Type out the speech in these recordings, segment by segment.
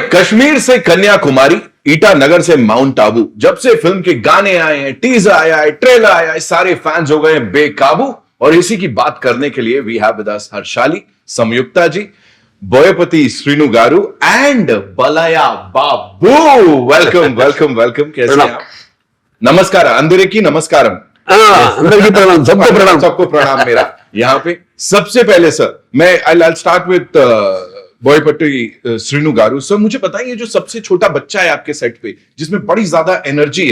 कश्मीर से कन्याकुमारी, ईटानगर से माउंट आबू, जब से फिल्म के गाने आए हैं, टीजर आया है, ट्रेलर आया है, सारे फैंस हो गए हैं बेकाबू। और इसी की बात करने के लिए we have with us Harshali, Samyuktha ji, Boyapati Srinu garu and Balayya Babu. Welcome welcome welcome. कैसे हैं आप? नमस्कार, अंदर की नमस्कारम। अंदर की प्रणाम, सबको प्रणाम, सबको प्रणाम मेरा यहाँ पे। सबसे पहले सर मैं I start with Boyapati Srinu garu. Sir मुझे बताइए, जो सबसे छोटा बच्चा है आपके सेट पे, जिसमें बड़ी ज्यादा एनर्जी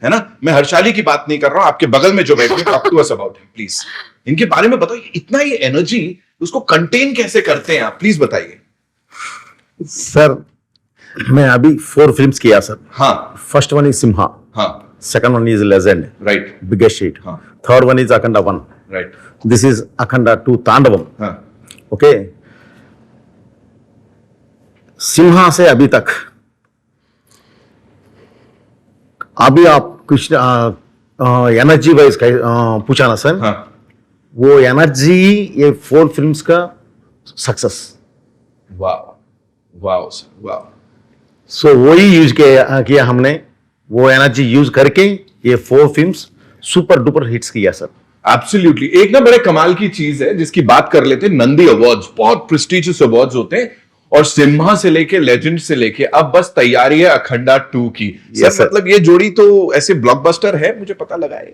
है ना, मैं हर्षाली की बात नहीं कर रहा हूं, आपके बगल में जो बैठे talk to us about him please. इनके बारे में बताइए, इतना ही एनर्जी उसको कंटेन कैसे करते हैं आप, प्लीज बताइए। सर मैं अभी 4 फिल्म्स किया सर। हाँ। फर्स्ट वन इज सिम्हा, हाँ। Second one is legend, right, biggest hit. हाँ। Third one is Akhanda 1, right. This is Akhanda 2 Thandavam. हाँ। ओके, सिम्हा से अभी तक, अभी आप कुछ एनर्जी वाइज पूछा ना सर। हाँ। वो एनर्जी ये 4 फिल्म्स का सक्सेस। वाह वाह सर वाह। सो वही यूज किया हमने, वो एनर्जी यूज करके ये 4 फिल्म्स सुपर डुपर हिट्स किया सर। एब्सोल्युटली। एक ना बड़े कमाल की चीज है जिसकी बात कर लेते हैं, नंदी अवार्ड्स, बहुत प्रेस्टिजियस अवार्ड्स होते हैं, और सिम्हा से लेके लेजेंड से लेके अब बस तैयारी है अखंडा 2 की। Yes, सर मतलब ये जोड़ी तो ऐसे ब्लॉकबस्टर है, मुझे पता लगा है।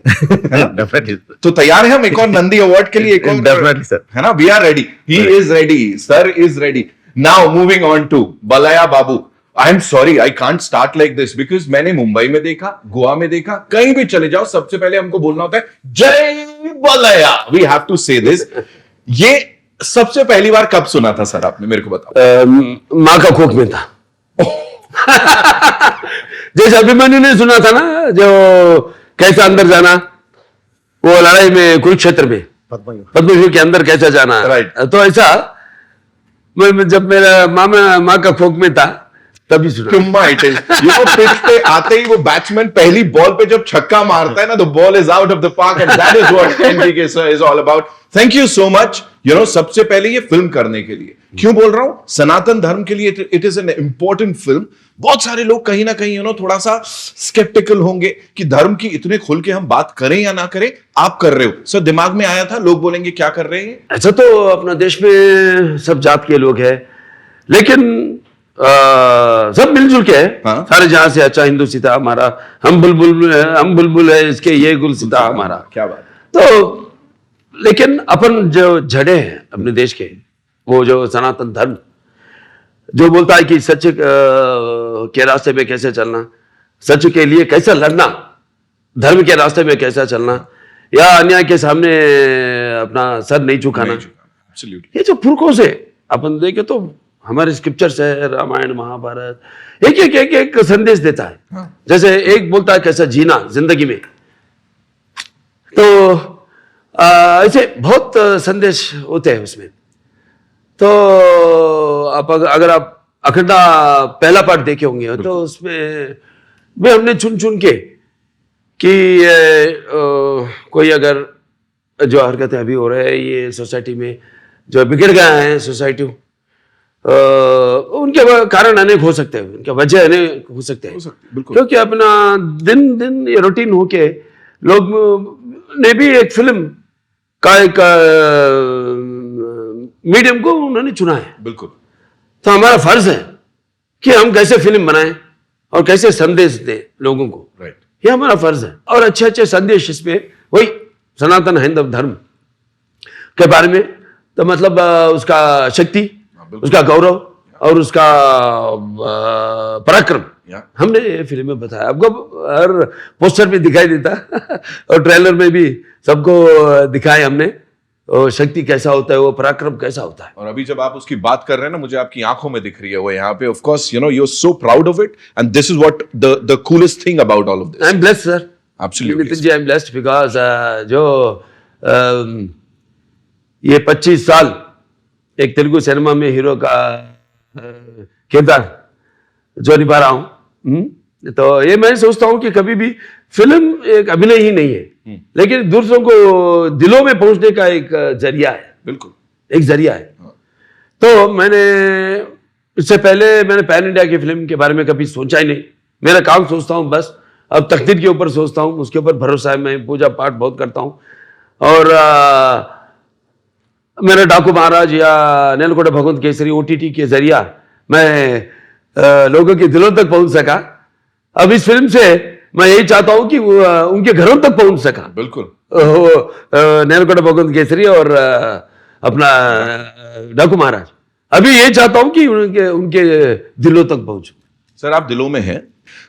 डेफिनेटली। तो तैयार है हम एक और नंदी अवार्ड के लिए, एक और। डेफिनेटली सर, है ना, we are ready, he is ready, sir is ready. Now moving on to Balayya Babu. I am sorry, I can't start like this because मैंने मुंबई में देखा, गोवा में देखा, कहीं भी चले जाओ सबसे पहले हमको बोलना होता है जय बलया, वी हैव टू से दिस। ये सबसे पहली बार कब सुना था सर आपने, मेरे को बताओ। माँ का कोख में था। जैसे अभिमन्यु ने सुना था ना, जो कैसे अंदर जाना, वो लड़ाई में कुरुक्षेत्र में पद्मव्यूह के अंदर कैसे जाना, Right. तो ऐसा मैं जब मेरा माँ का कोख में था तभी सुना। पिच पे आते ही वो बैट्समैन पहली बॉल पे जब छक्का मारता है ना, the ball is out of the park and that is what N D K sir is all about. Thank you so much. सबसे पहले ये फिल्म करने के लिए क्यों बोल रहा हूं, सनातन धर्म के लिए it is an important film. बहुत सारे लोग कहीं ना कहीं थोड़ा सा स्केप्टिकल होंगे कि धर्म की इतने खुल के हम बात करें या ना करें। आप कर रहे हो सर, दिमाग में आया था लोग बोलेंगे क्या कर रहे हैं। ऐसा तो अपना देश में सब जात के लोग हैं, लेकिन सब मिलजुल के है। हाँ? सारे जहां से अच्छा हिंदू सीता हमारा, हम बुलबुल है इसके, ये गुल सीता हमारा। क्या बात। तो लेकिन अपन जो जड़े हैं अपने देश के, वो जो सनातन धर्म जो बोलता है कि सच के रास्ते में कैसे चलना, सच के लिए कैसे लड़ना, धर्म के रास्ते में कैसे चलना, या अन्याय के सामने अपना सर नहीं झुकाना। ये जो पुरखों से अपन देखे तो हमारे स्क्रिप्चर्स है, रामायण महाभारत, एक संदेश देता है। हाँ। जैसे एक बोलता है कैसा जीना जिंदगी में, तो ऐसे बहुत संदेश होते हैं उसमें। तो अगर आप अखंडा पहला पार्ट देखे होंगे तो उसमें भी हमने चुन चुन के कि कोई अगर जो हरकतें अभी हो रहे हैं ये सोसाइटी में, जो बिगड़ गए हैं सोसाइटी, उनके कारण अनेक हो सकते हैं, उनके वजह अनेक हो सकते हैं। क्योंकि अपना दिन दिन ये रूटीन होके लोग ने भी एक फिल्म का एक मीडियम को उन्होंने चुना है। बिल्कुल। तो हमारा फर्ज है कि हम कैसे फिल्म बनाएं और कैसे संदेश दें लोगों को। राइट। ये हमारा फर्ज है। और अच्छे अच्छे संदेश इसमें, वही सनातन हिंदू धर्म के बारे में, तो मतलब उसका शक्ति, उसका गौरव और उसका पराक्रम हमने ये फिल्म में बताया। आपको हर पोस्टर में दिखाई देता और ट्रेलर में भी सबको दिखाया हमने, वो शक्ति कैसा होता है, वो पराक्रम कैसा होता है। और अभी जब आप उसकी बात कर रहे हैं ना, मुझे आपकी आंखों में दिख रही है वो यहाँ पे। Of course you are so proud of it and this is what the coolest thing about all of this. I am blessed sir. Absolutely Nitin ji, I am blessed because जो ये 25 साल एक तेलुगु सिनेमा में हीरो का किरदार जो निभा रहा हूं, तो ये मैं सोचता हूं कि कभी भी फिल्म एक अभिनय ही नहीं है, लेकिन दूसरों को दिलों में पहुंचने का एक जरिया है। बिल्कुल, एक जरिया है। तो मैंने इससे पहले मैंने पैन इंडिया की फिल्म के बारे में कभी सोचा ही नहीं। मेरा काम सोचता हूँ बस, अब तकदीर के ऊपर सोचता हूँ, उसके ऊपर भरोसा है, मैं पूजा पाठ बहुत करता हूँ। और मेरा डाकू महाराज या नेलकोटा भगवंत केसरी OTT के जरिया मैं लोगों के दिलों तक पहुंच सका। अब इस फिल्म से मैं यही चाहता हूं कि वो उनके घरों तक पहुंच सका। बिल्कुल। नेलकोटा भगवंत केसरी और अपना डाकू महाराज, अभी ये चाहता हूं कि उनके दिलों तक पहुंचूं। सर आप दिलों में हैं।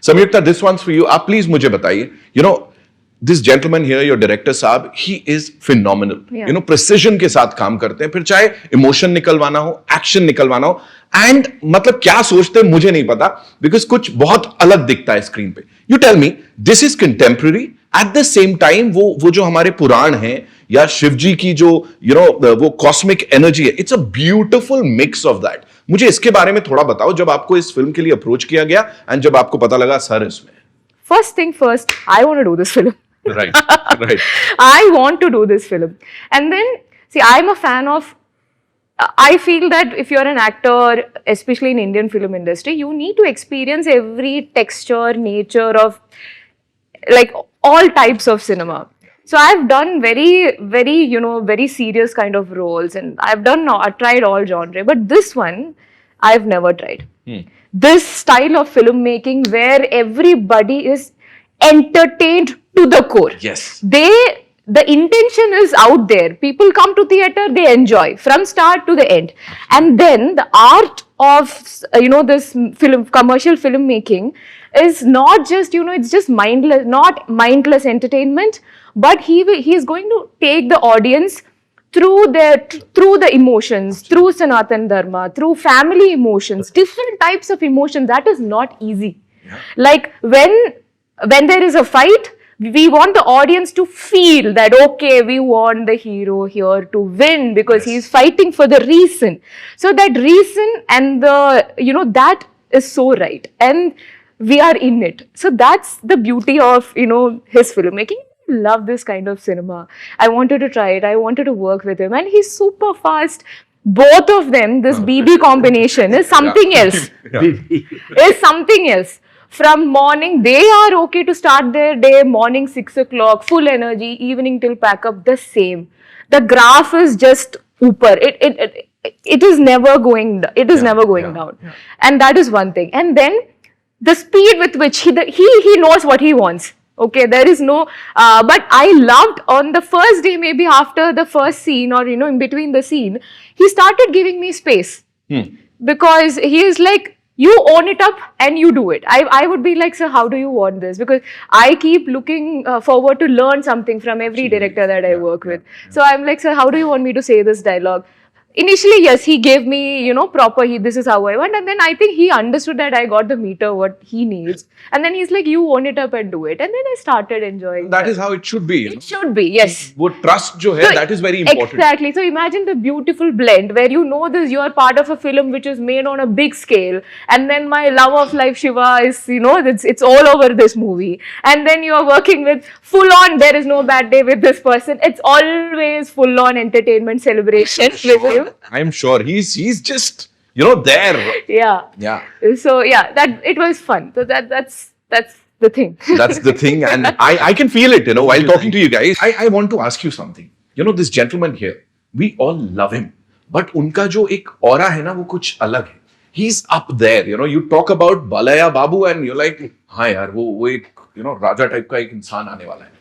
Samyuktha, this one's for you. आप प्लीज मुझे बताइए, you know this gentleman here, your director साहब, he is phenomenal. You know precision के साथ काम करते हैं, फिर चाहे इमोशन निकलवाना हो, एक्शन निकलवाना हो, एंड मतलब क्या सोचते हैं मुझे नहीं पता, बिकॉज कुछ बहुत अलग दिखता है स्क्रीन पे। You tell me, this is contemporary, at the same time वो जो हमारे पुराण हैं या शिव जी की जो वो कॉस्मिक एनर्जी है, it's a beautiful mix of that. मुझे इसके बारे में थोड़ा बताओ, जब आपको इस फिल्म के लिए अप्रोच किया गया एंड जब आपको पता लगा सर इसमें। First thing first, I want to do this film. Right. I want to do this film. And then, see, I'm a fan of, I feel that if you're an actor, especially in Indian film industry, you need to experience every texture, nature of, like, all types of cinema. So I've done very, very serious kind of roles, and I've tried all genre, but this one, I've never tried. This style of filmmaking where everybody is entertained to the core. Yes. The intention is out there. People come to theater, they enjoy from start to the end. And then the art of, this commercial filmmaking is not just, it's just not mindless entertainment, but he is going to take the audience through the emotions, through Sanatan Dharma, through family emotions, different types of emotions. That is not easy. Yeah. Like when there is a fight, we want the audience to feel that, okay, we want the hero here to win because he's fighting for the reason. So that reason and that is so right. And we are in it. So that's the beauty of, his filmmaking. Love this kind of cinema. I wanted to try it. I wanted to work with him, and he's super fast. Both of them, this BB combination is something else. Is something else. From morning, they are okay to start their day. Morning 6 o'clock, full energy. Evening till pack up, the same. The graph is just upper. It is never going. It is never going down. Yeah. And that is one thing. And then the speed with which he knows what he wants. Okay, there is no, but I loved on the first day, maybe after the first scene or, in between the scene, he started giving me space. Because he is like, you own it up and you do it. I would be like, sir, how do you want this? Because I keep looking forward to learn something from every director that I work with. So I'm like, sir, how do you want me to say this dialogue? Initially, yes, he gave me, proper, this is how I want. And then I think he understood that I got the meter, what he needs. And then he's like, you own it up and do it. And then I started enjoying that. Is how it should be. It should be, yes. Wo trust jo hai, that is very important. Exactly. So imagine the beautiful blend where you are part of a film which is made on a big scale. And then my love of life, Shiva, is, it's all over this movie. And then you are working with full on, there is no bad day with this person. It's always full on entertainment celebration with him. I'm sure he's just there. Yeah. So yeah, that it was fun. So that's the thing. That's the thing, and I can feel it. While talking to you guys, I want to ask you something. This gentleman here, we all love him, but उनका जो एक aura है ना, वो कुछ अलग है. He's up there. You talk about Balaya Babu, and you're like, हाँ यार, वो एक राजा टाइप का एक इंसान आने वाला है.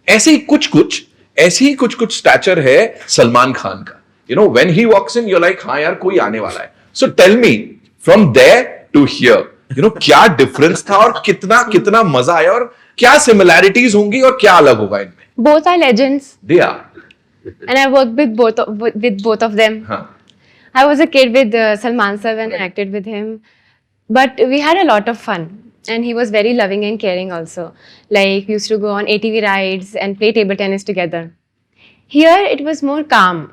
ऐसे ही कुछ स्टैचर है सलमान खान का. When he walks in, you're like, हाँ यार, कोई आने वाला है. So tell me, from there to here, क्या डिफरेंस था और कितना मजा आया और क्या सिमिलैरिटीज होंगी और क्या अलग होगा इनमें? Both are legends. They are. And I worked with both of them. Huh. I was a kid with Salman sir and acted with him. But we had a lot of fun. And he was very loving and caring also. Like, we used to go on ATV rides and play table tennis together. Here, it was more calm.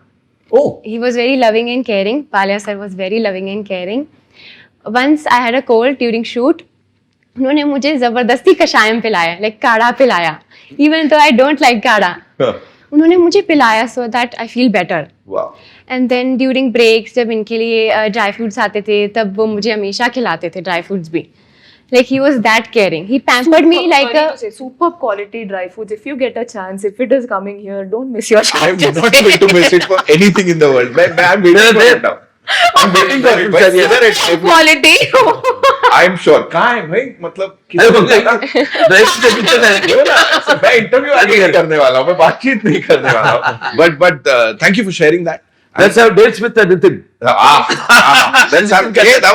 Oh. He was very loving and caring. Palya sir was very loving and caring. Once I had a cold during shoot. उन्होंने मुझे जबरदस्ती कषायम पिलाया, like काढ़ा पिलाया. Even though I don't like काढ़ा. उन्होंने मुझे पिलाया so that I feel better. Wow. And then during breaks जब इनके लिए ड्राई फ्रूट्स आते थे तब वो मुझे हमेशा खिलाते थे ड्राई फ्रूट्स भी. Like he was that caring. He pampered me like sorry a. to say, super quality dry foods. If you get a chance, if it is coming here, don't miss your chance. I'm not going to miss it for anything in the world. I'm waiting for it now. I'm waiting for it. But whether it's Quality. I'm sure. कहाँ है भाई? मतलब अरे किसी बोलते को हैं, dress के पीछे है। बोलो ना, मैं इंटरव्यू आगे नहीं करने वाला हूँ, मैं बातचीत नहीं करने वाला हूँ. But thank you for sharing that. That's how dates with Nitin. That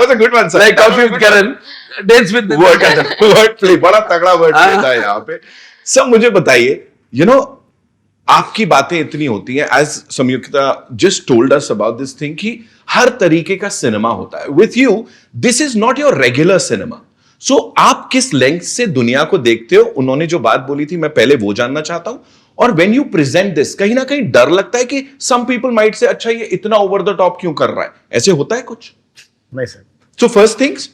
was a good one, sir. Like coffee with Karan, dates with Nitin. Word play बड़ा तगड़ा वर्ड प्ले था यहाँ पे. सब मुझे बताइए, you know, आपकी बातें इतनी होती हैं, as Sanyukta just told us about this thing, कि हर तरीके का सिनेमा होता है. With you, this is not your regular cinema. So आप किस लेंथ से दुनिया को देखते हो? उन्होंने जो बात बोली थी, मैं पहले वो जानना चाहता हूं. और when you present this, कहीं ना कहीं डर लगता है कि some people might say, अच्छा ये इतना over the top क्यों कर रहा है? ऐसे होता है कुछ? नहीं sir. So first things,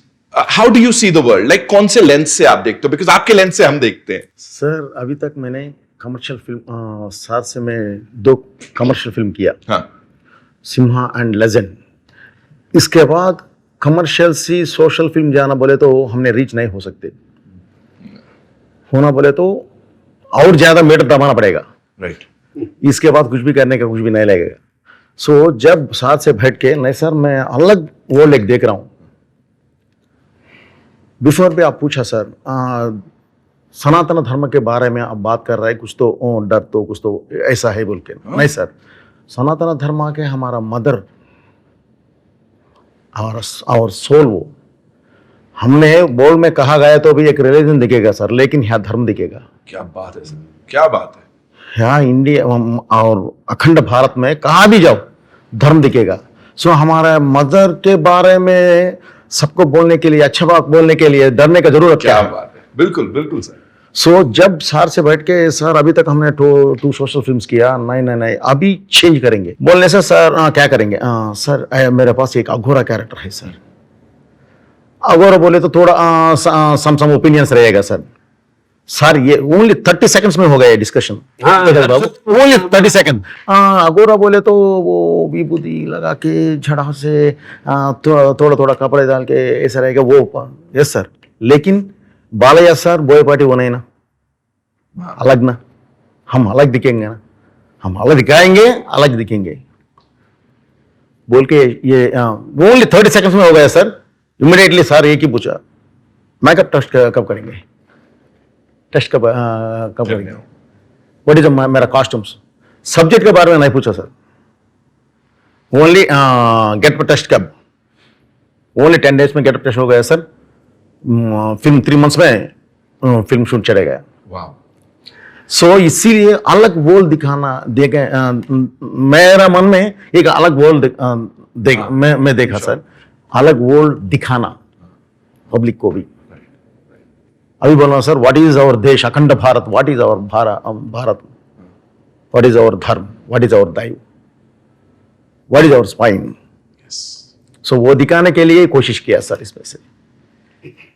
how do you see the world? Like कौन से लेंस से आप देखते हो? Because आपके लेंस से हम देखते हैं. सर अभी तक मैंने कमर्शियल फिल्म 7 से मैं 2 कमर्शियल फिल्म किया, हाँ. Simha and legend. इसके बाद कमर्शियल सी सोशल फिल्म जाना बोले तो हमने रीच नहीं हो सकते. होना बोले तो और ज्यादा मीटर दबाना पड़ेगा. Right. इसके बाद कुछ भी करने का कुछ भी नहीं लगेगा. सो जब साथ से बैठ के नहीं सर मैं अलग वर्ल्ड एक देख रहा हूँ. बिफोर भी आप पूछा सर, सनातन धर्म के बारे में आप बात कर रहे हैं, कुछ तो डर तो कुछ तो ऐसा है बोल के. नहीं सर, सनातन धर्म के हमारा मदर और सोल वो हमने बोल में कहा गया तो भी एक रिलीजन दिखेगा सर, लेकिन यहाँ धर्म दिखेगा. क्या बात है सर, क्या बात है. यहाँ इंडिया और अखंड भारत में कहाँ भी जाओ धर्म दिखेगा. सो हमारा मदर के बारे में सबको बोलने के लिए, अच्छा बात बोलने के लिए डरने का जरूरत क्या क्या है. बात है. बिल्कुल बिल्कुल सर. सो जब सर से बैठ के सर अभी तक हमने 2 सोशल फिल्म्स किया, नहीं अभी चेंज करेंगे बोलने से सर क्या करेंगे. सर मेरे पास एक अघोरा कैरेक्टर है सर. अघोरा बोले तो थोड़ा सम ओपिनियंस रहेगा सर. सर ये ओनली 30 सेकंड्स में हो गया डिस्कशन. Only 30 second. अघोरा बोले तो वो विभूति लगा के झड़ा से थोड़ा कपड़े डाल के ऐसा रहेगा वो. यस सर, लेकिन बालैया सर बोयपाटी वो नहीं ना, अलग ना. हम अलग दिखेंगे ना, हम अलग दिखाएंगे, अलग दिखेंगे बोल के ये ओनली 30 सेकंड्स में हो गया सर. इमीडिएटली सर एक ही पूछा, मेकअप टेस्ट कब करेंगे, टेस्ट कब करेंगे, व्हाट इज मेरा कॉस्ट्यूम्स. सब्जेक्ट के बारे में नहीं पूछा सर. ओनली गेटअप टेस्ट कब. ओनली 10 डेज में गेटअप टेस्ट हो गया सर. फिल्म 3 मंथ्स में फिल्म शूट चले गया. वाह. सो इसीलिए अलग वर्ल्ड दिखाना देखे. मेरा मन में एक अलग वर्ल्ड मैं देखा सर. अलग वर्ल्ड दिखाना पब्लिक को भी. अभी बोलना sir, what is our desh akhand Bharat, what is our Bharat, what is our dharma, what is our daiva, what is our spine. सो वो दिखाने के लिए कोशिश किया सर इसमें से.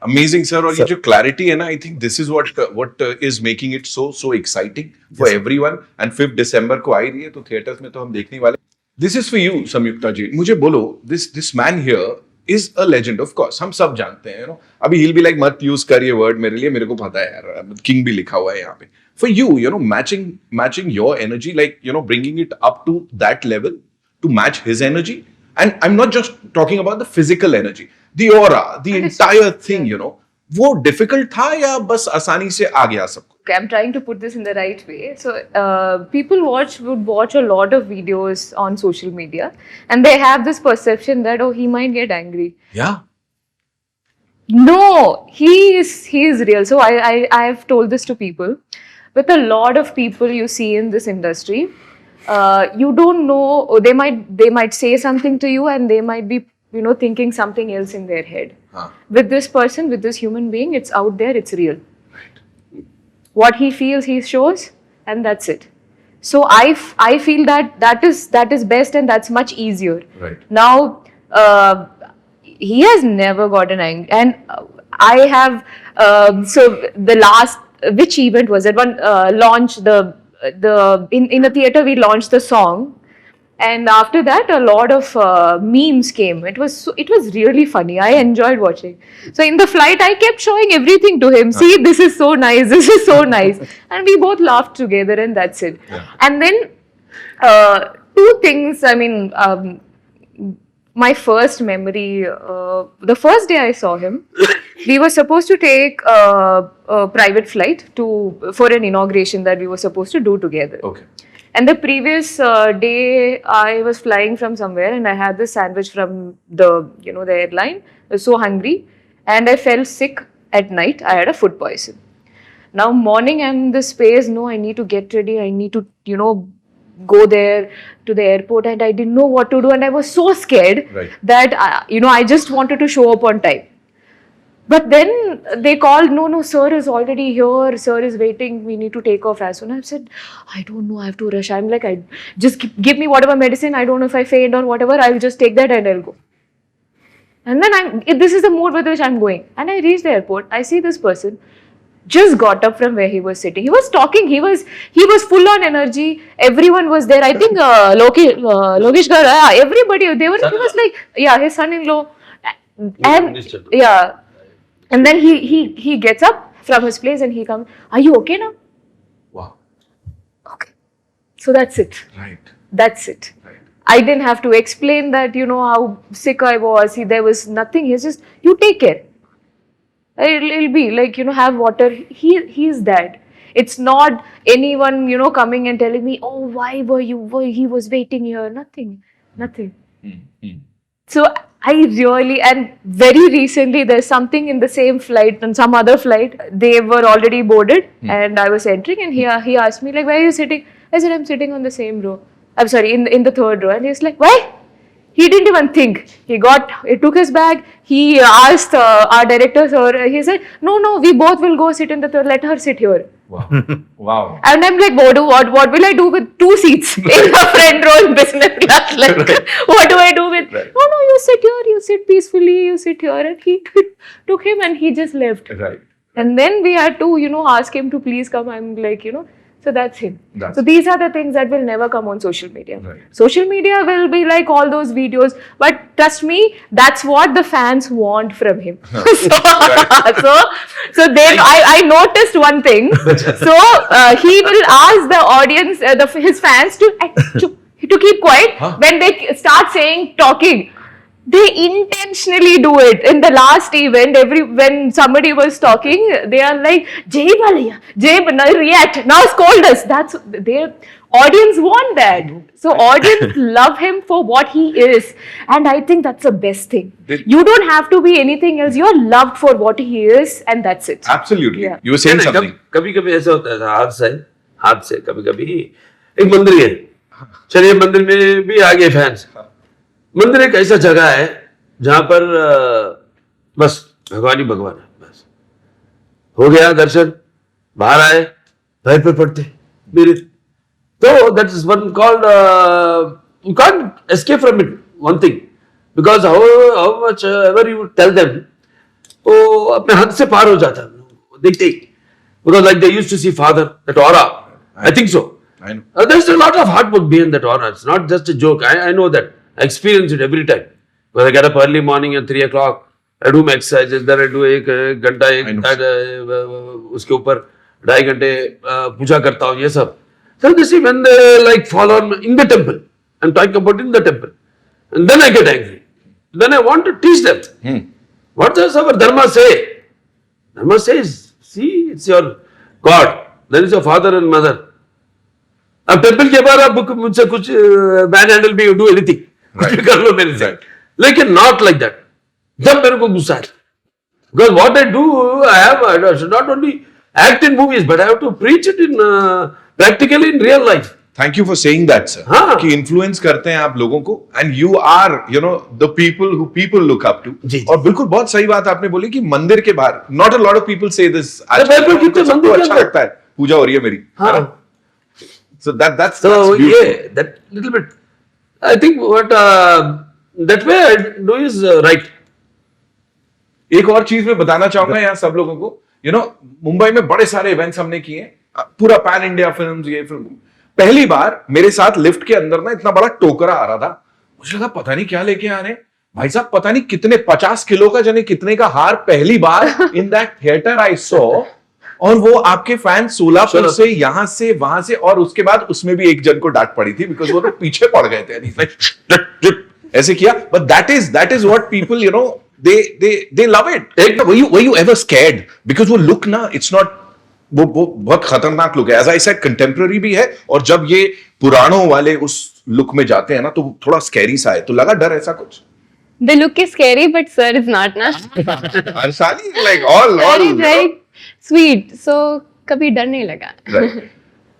Amazing sir. और ये जो क्लैरिटी है ना, I think this is what is making it so exciting for everyone. And 5 दिसंबर को आ ही रही है, तो थिएटर्स में तो हम देखने वाले. This is for you Sanyukta जी. मुझे बोलो, this man here is a legend. Of course हम सब जानते हैं, यू नो. अभी he'll be like मत यूज कर ये वर्ड मेरे लिए, मेरे को पता है यार, किंग भी लिखा हुआ है यहाँ पे. For you, you know, matching your energy, like, you know, bringing it up to that level to match his energy. And I'm not just talking about the physical energy, the aura, the entire thing, you know. वो difficult था या बस आसानी से आ गया सबको? Okay, I'm trying to put this in the right way. So, people would watch a lot of videos on social media, and they have this perception that, oh, he might get angry. Yeah. No, he is real. So I have told this to people. With a lot of people you see in this industry, you don't know. They might say something to you, and they might be, you know, thinking something else in their head. With this person, with this human being, it's out there. It's real. What he feels, he shows, and that's it. So I feel that is best, and that's much easier. Right. Now, he has never gotten angry, and I have. So the last, which event was it? One launch in the theater we launched the song, And after that, a lot of memes came. It was really funny. I enjoyed watching. So in the flight, I kept showing everything to him. See, this is so nice. This is so nice. And we both laughed together, and that's it. And then two things. I mean, my first memory. The first day I saw him, we were supposed to take a private flight for an inauguration that we were supposed to do together. Okay. And the previous day, I was flying from somewhere, and I had this sandwich from the airline. I was so hungry, and I fell sick at night. I had a food poison. Now morning, I'm in this space. No, I need to get ready. I need to, go there to the airport, and I didn't know what to do, and I was so scared that I just wanted to show up on time. But then they called, no, sir is already here. Sir is waiting. We need to take off as soon. I said, I don't know. I have to rush. I'm like, just give me whatever medicine. I don't know if I faint or whatever. I'll just take that and I'll go. And then this is the mood with which I'm going. And I reach the airport. I see this person just got up from where he was sitting. He was talking. He was full on energy. Everyone was there. I think Lokesh Garu, everybody. He was like, his son-in-law. And And then he gets up from his place and he comes, are you okay now? Wow. Okay. So that's it. Right. That's it. Right. I didn't have to explain that, how sick I was. There was nothing. He's just, you take care. It'll be like, have water. He's that. It's not anyone, coming and telling me, oh, why he was waiting here. Nothing. So I really, and very recently, there's something in the same flight, on some other flight, they were already boarded and I was entering, and he asked me, like, where are you sitting? I said, I'm sitting on the same row. I'm sorry, in the third row. And he's like, why? He didn't even think. He took his bag. He asked our director, sir, he said, no, we both will go sit in the third, let her sit here. Wow. Wow. And I'm like, what will I do with 2 seats in the front row in business class? Like, what do I do with? No, you sit here, you sit peacefully, you sit here. And he took him and he just left. Right. And then we had to, ask him to please come. I'm like, so that's him. That's so these are the things that will never come on social media. Right. Social media will be like all those videos, but trust me, that's what the fans want from him. So then I noticed one thing. So he will ask the audience, his fans to keep quiet when they start talking. They intentionally do it. In the last event, when somebody was talking, they are like, Jay Balaya, react, now scold us. That's their audience want that. So audience love him for what he is. And I think that's the best thing. You don't have to be anything else. You're loved for what he is, and that's it. Absolutely. Yeah. You were saying something. कभी कभी ऐसा होता है हाथ से कभी कभी एक मंदिर है, चलिए मंदिर में भी आ गए फैंस। मंदिर एक ऐसा जगह है जहां पर बस भगवान ही भगवान है, बस हो गया दर्शन, बाहर आए, पैर पे पड़ते मेरे, तो that is one called, you can't escape from it, one thing, because how much ever you tell them, वो अपने हाथ से पार हो जाता है देखते ही, because like they used to see father, that aura, I think so, I know. there's a lot of hard work behind that aura. It's not just a joke. I know that. I experience it every time. When I get up early morning at 3 o'clock, I do my exercises. Then I do एक घंटा उसके ऊपर 2.5 घंटे पूजा करता हूँ, ये सब. So this is when they like fall on in the temple. I'm talking about in the temple. And then I get angry. Then I want to teach them. What does our dharma say? Dharma says, see, it's your God. Then it's your father and mother. अब temple के बाहर आप मुझसे कुछ man handle भी do anything, कुछ भी कर लो मेरे से, लेकिन नॉट लाइक दैट. जब मेरे को गुस्सा है, because what I do, I have not only act in movies but I have to preach it in practically in real life. Thank you for saying that sir. हाँ. कि influence करते हैं आप लोगों को, and you are the people who people look up to. और बिल्कुल बहुत सही बात आपने बोली कि मंदिर के बाहर, not a lot of people से दिस. सबको अच्छा लगता है, पूजा हो रही है मेरी. So that's beautiful. Yeah, that little bit. I think what that way I do is right. एक और चीज मैं बताना चाहूंगा यहाँ सब लोगों को, मुंबई में बड़े सारे इवेंट्स हमने किए, पूरा पैन इंडिया फिल्म्स, ये फिल्म, पहली बार मेरे साथ लिफ्ट के अंदर ना इतना बड़ा टोकरा आ रहा था, मुझे लगा पता नहीं क्या लेके आ रहे हैं भाई साहब, पता नहीं कितने 50 किलो का जाने कितने का हार पहली बार in that theatre I saw. और वो आपके फैन सोलापुर से यहां से वहां से, और उसके बाद उसमें भी एक जन को डांट पड़ी थी बिकॉज वो तो पीछे पड़ गए थे ऐसे किया। But that is what people they love it. Were you ever scared? Because वो लुक ना, it's not, वो बहुत खतरनाक लुक है, एज आई सेड कंटेम्प्रेरी भी है, और जब ये पुरानों वाले उस लुक में जाते हैं ना तो थोड़ा स्कैरी सा है, तो लगा डर ऐसा कुछ? The look is scary, but sir is not, na? Arshali, like all Very sweet. So कभी डर नहीं लगा. right.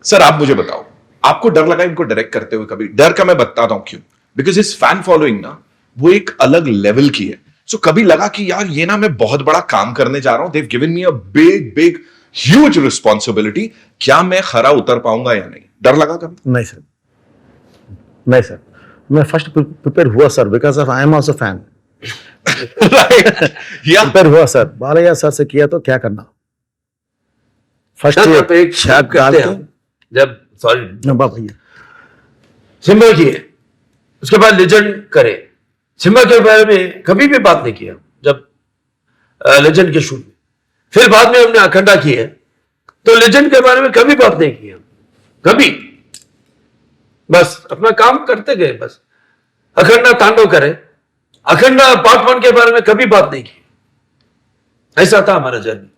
सर आप मुझे बताओ, आपको डर लगा इनको डायरेक्ट करते हुए कभी? डर का मैं बताता हूं क्यों, बिकॉज इस फैन फॉलोइंग ना वो एक अलग लेवल की है। सो कभी लगा कि यार ये ना मैं बहुत बड़ा काम करने जा रहा हूं, they've given me a big huge responsibility, क्या मैं खरा उतर पाऊंगा या नहीं? डर लगा कभी? नहीं सर, नहीं सर, मैं फर्स्ट प्रिपेयर हुआ sir, because of I am also fan. Prepare हुआ सर, बालैया सर से किया तो क्या करना, फर्स्ट पे एक छाप करते हैं जब, सॉरी भैया, सिम्बा की है, उसके बाद लेजेंड करे। सिम्बा के बारे में कभी भी बात नहीं किया जब लेजेंड के शूट में, फिर बाद में हमने अखंडा की है, तो लेजेंड के बारे में कभी बात नहीं किया, कभी, बस अपना काम करते गए। बस अखंडा तांडव करे, अखंडा पार्ट 1 के बारे में कभी बात नहीं की। ऐसा था हमारा जर्नी,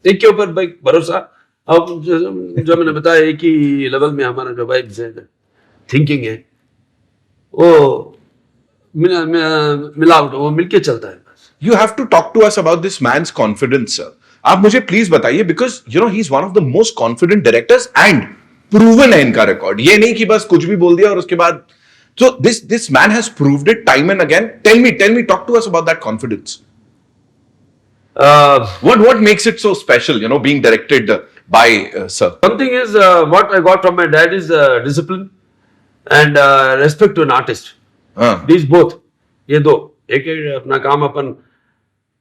एक के ऊपर भाई भरोसा। अब जो मैंने बताया, एक ही लेवल में हमारा जो वाइब्स है, थिंकिंग है, वो मिलावट, वो मिलके चलता है। बस You have to talk to us about this man's confidence, sir. आप मुझे प्लीज बताइए, because you know he is one of the most confident directors and proven है इनका रिकॉर्ड, ये नहीं कि बस कुछ भी बोल दिया और उसके बाद। So this man has proved it time and again. Tell me, talk to us about that confidence. What makes it so special, you know, being directed by sir? One thing is what I got from my dad is discipline and respect to an artist. These both, ये दो, एक अपना काम अपन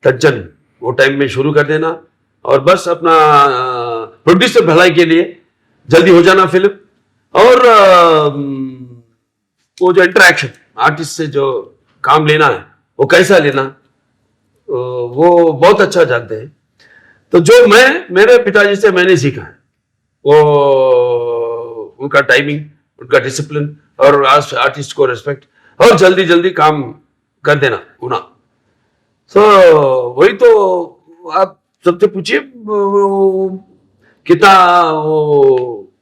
तज्जन वो time में शुरू कर देना, और बस अपना प्रोड्यूसर भलाई के लिए जल्दी हो जाना फिल्म, और वो जो इंटरेक्शन आर्टिस्ट से जो काम लेना है वो कैसा लेना, वो बहुत अच्छा जानते हैं। तो जो मैं मेरे पिताजी से मैंने सीखा है, वो उनका टाइमिंग, उनका डिसिप्लिन, और आर्टिस्ट को रिस्पेक्ट, और जल्दी जल्दी काम कर देना उना। सो वही तो आप सबसे पूछिए कितना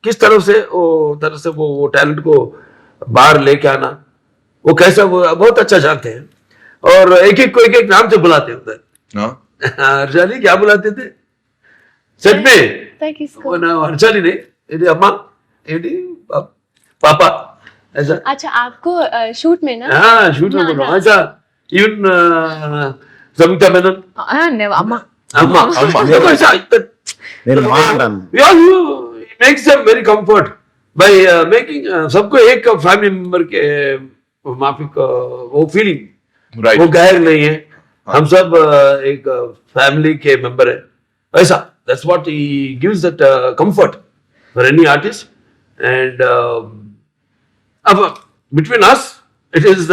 किस तरह से वो टैलेंट को बाहर लेके आना, वो कैसा, वो बहुत अच्छा जानते हैं, और एक एक को एक एक नाम से बुलाते हैं उधर। हर्षाली क्या बुलाते थे सेट में? वो ना हर्षाली नहीं, एडी अम्मा, एडी पापा, ऐसा। अच्छा, आपको शूट में ना? हाँ, शूट में बोलो ऐसा। इवन समिता मेनन, अम्मा देखो ऐसा makes them very comfort by making सबको एक फैमिली मेंबर के माफिक वो फीलिंग, Right. वो गैर नहीं है, हम सब एक फैमिली के मेंबर है, ऐसा। That's what he gives that comfort for any artist. And between us, it is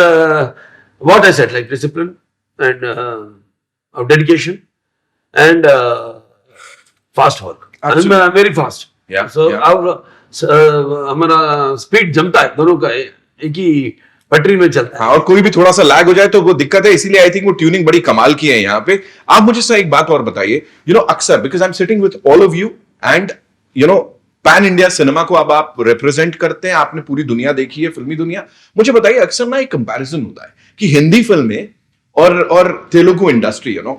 what I said, like discipline and dedication and fast work. Absolutely. I'm very fast. Yeah, So yeah. our हमारा speed जमता है, दोनों का एक ही पटरी में चलता है। हाँ, और कोई भी थोड़ा सा लैग हो जाए तो वो दिक्कत है, इसीलिए आई थिंक वो ट्यूनिंग बड़ी कमाल की है यहाँ पे। आप मुझे सर एक बात और बताइए, यू नो अक्सर because I am sitting with all of you and you know pan India cinema को अब आप रिप्रेजेंट करते हैं, आपने पूरी दुनिया देखी है, फिल्मी दुनिया। मुझे बताइए, अक्सर ना एक कंपैरिजन होता है कि हिंदी फिल्में और तेलुगु इंडस्ट्री, यू नो,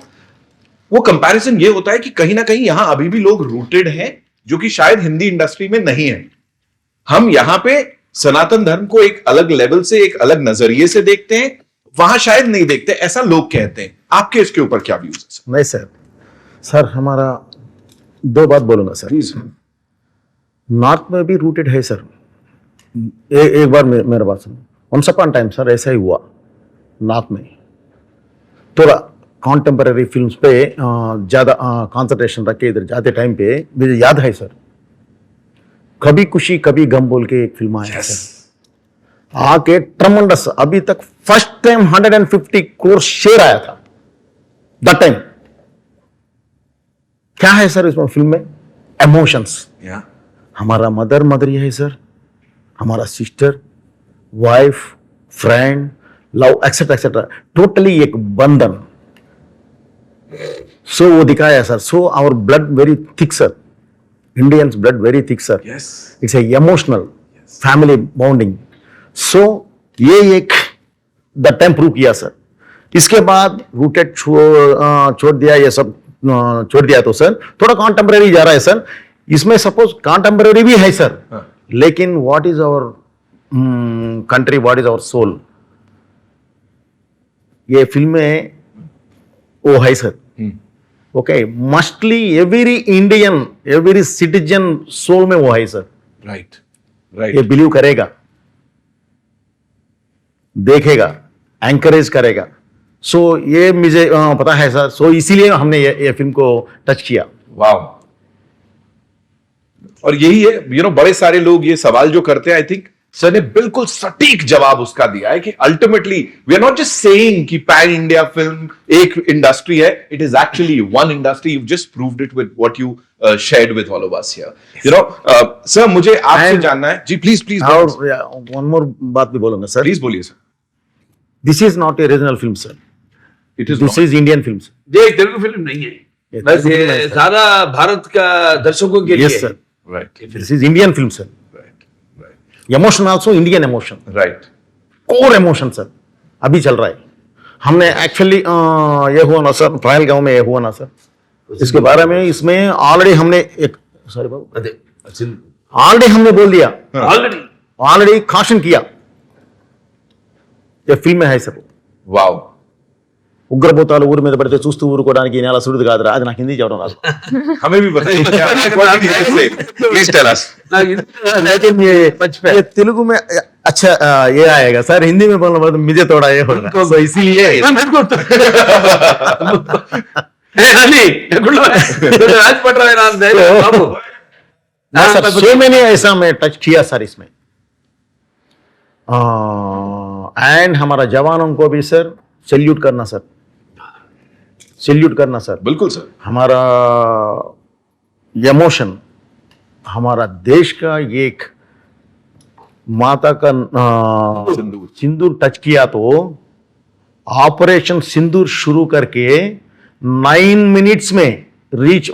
वो कंपैरिजन ये होता है कि कहीं ना कहीं यहां अभी भी लोग रूटेड हैं जो कि शायद हिंदी इंडस्ट्री में नहीं है। हम यहाँ पे सनातन धर्म को एक अलग लेवल से, एक अलग नजरिए से देखते हैं, वहां शायद नहीं देखते, ऐसा लोग कहते हैं। आपके इसके ऊपर क्या व्यूज है सर? नहीं सर, हमारा दो बात बोलूंगा सर। प्लीज। नॉर्थ में भी रूटेड है सर। एक बार मेरा बात सुनो, वंस अपॉन टाइम सर ऐसा ही हुआ नॉर्थ में, थोड़ा कॉन्टेम्पररी फिल्म्स पे ज़्यादा कंसंट्रेशन रखे इधर जाते टाइम पे। मुझे याद है सर, कभी खुशी कभी गम बोल के एक फिल्म आया सर, आके ट्रमंडस, अभी तक फर्स्ट टाइम 150 करोड़ शेयर आया था दैट टाइम। क्या है सर इसमें फिल्म में? इमोशंस। Yeah. हमारा मदर ही है सर, हमारा sister, wife, friend, love etcetera etcetera, totally एक बंधन। सो वो दिखाया sir. So our blood very thick sir, Indians blood very thick sir. Yes. It's a emotional family bonding. So ये एक द टाइम प्रूव किया सर। इसके बाद रूटेड छोड़ दिया, ये सब छोड़ दिया तो सर थोड़ा कॉन्टेम्पररी जा रहा है सर। इसमें सपोज कॉन्टेम्पररी भी है सर, लेकिन what is our country, what is our soul, ये फिल्म में वो है sir. Okay, mostly every Indian, every citizen soul में वो है सर। Right. ये Right. बिलीव करेगा, देखेगा, एंकरेज करेगा। सो ये मुझे पता है सर। सो इसीलिए हमने ये फिल्म को टच किया। वाह। और यही है, बड़े सारे लोग ये सवाल जो करते हैं, आई थिंक सर ने बिल्कुल सटीक जवाब उसका दिया है कि ultimately we are not just saying कि पैन इंडिया फिल्म एक इंडस्ट्री है, it is actually one industry. You just proved it with what you shared with all of us here. Sir मुझे आपसे जानना है जी, प्लीज प्लीज और one more बात भी बोलूंगा सर। प्लीज बोलिए sir. This is not a regional film sir, it is this is Indian film sir. ये एक तेलुगु फिल्म नहीं है, ये बस तेलुगु फिल्म है ये सर। सारा भारत का दर्शकों के लिए yes sir, right this is Indian film sir. Right emotion also Indian emotion, right. Core emotion sir अभी चल रहा है। हमने एक्चुअली ये हुआ ना सर, ट्रायल गांव में ये हुआ ना सर, इसके बारे में इसमें ऑलरेडी हमने एक सॉरी बाबू, ऑलरेडी हमने बोल दिया, ऑलरेडी काशन किया। ये फिल्म में है सर। వావ్ ఉగ్రభూతాలు ఊరి మీద పడితే చూస్తూ ఊరుకోవడానికి ఈ నేల సురుడు కాదురా, అది నాకు హిందీ చెప్పడం రాదు। हमें भी बताइए प्लीज टेल अस। लेकिन ये तेलुगु में अच्छा ये आएगा सर, हिंदी में बोलना पड़ता मुझे थोड़ा ये होगा, तो इसीलिए सो मैंने ऐसा मैं टच किया सर इसमें। एंड हमारा जवानों को भी सर सैल्यूट करना सर, सैल्यूट करना सर। बिल्कुल सर। हमारा इमोशन, हमारा देश का एक माता का सिंदूर टच किया तो ऑपरेशन सिंदूर शुरू करके 9 मिनट्स में रीच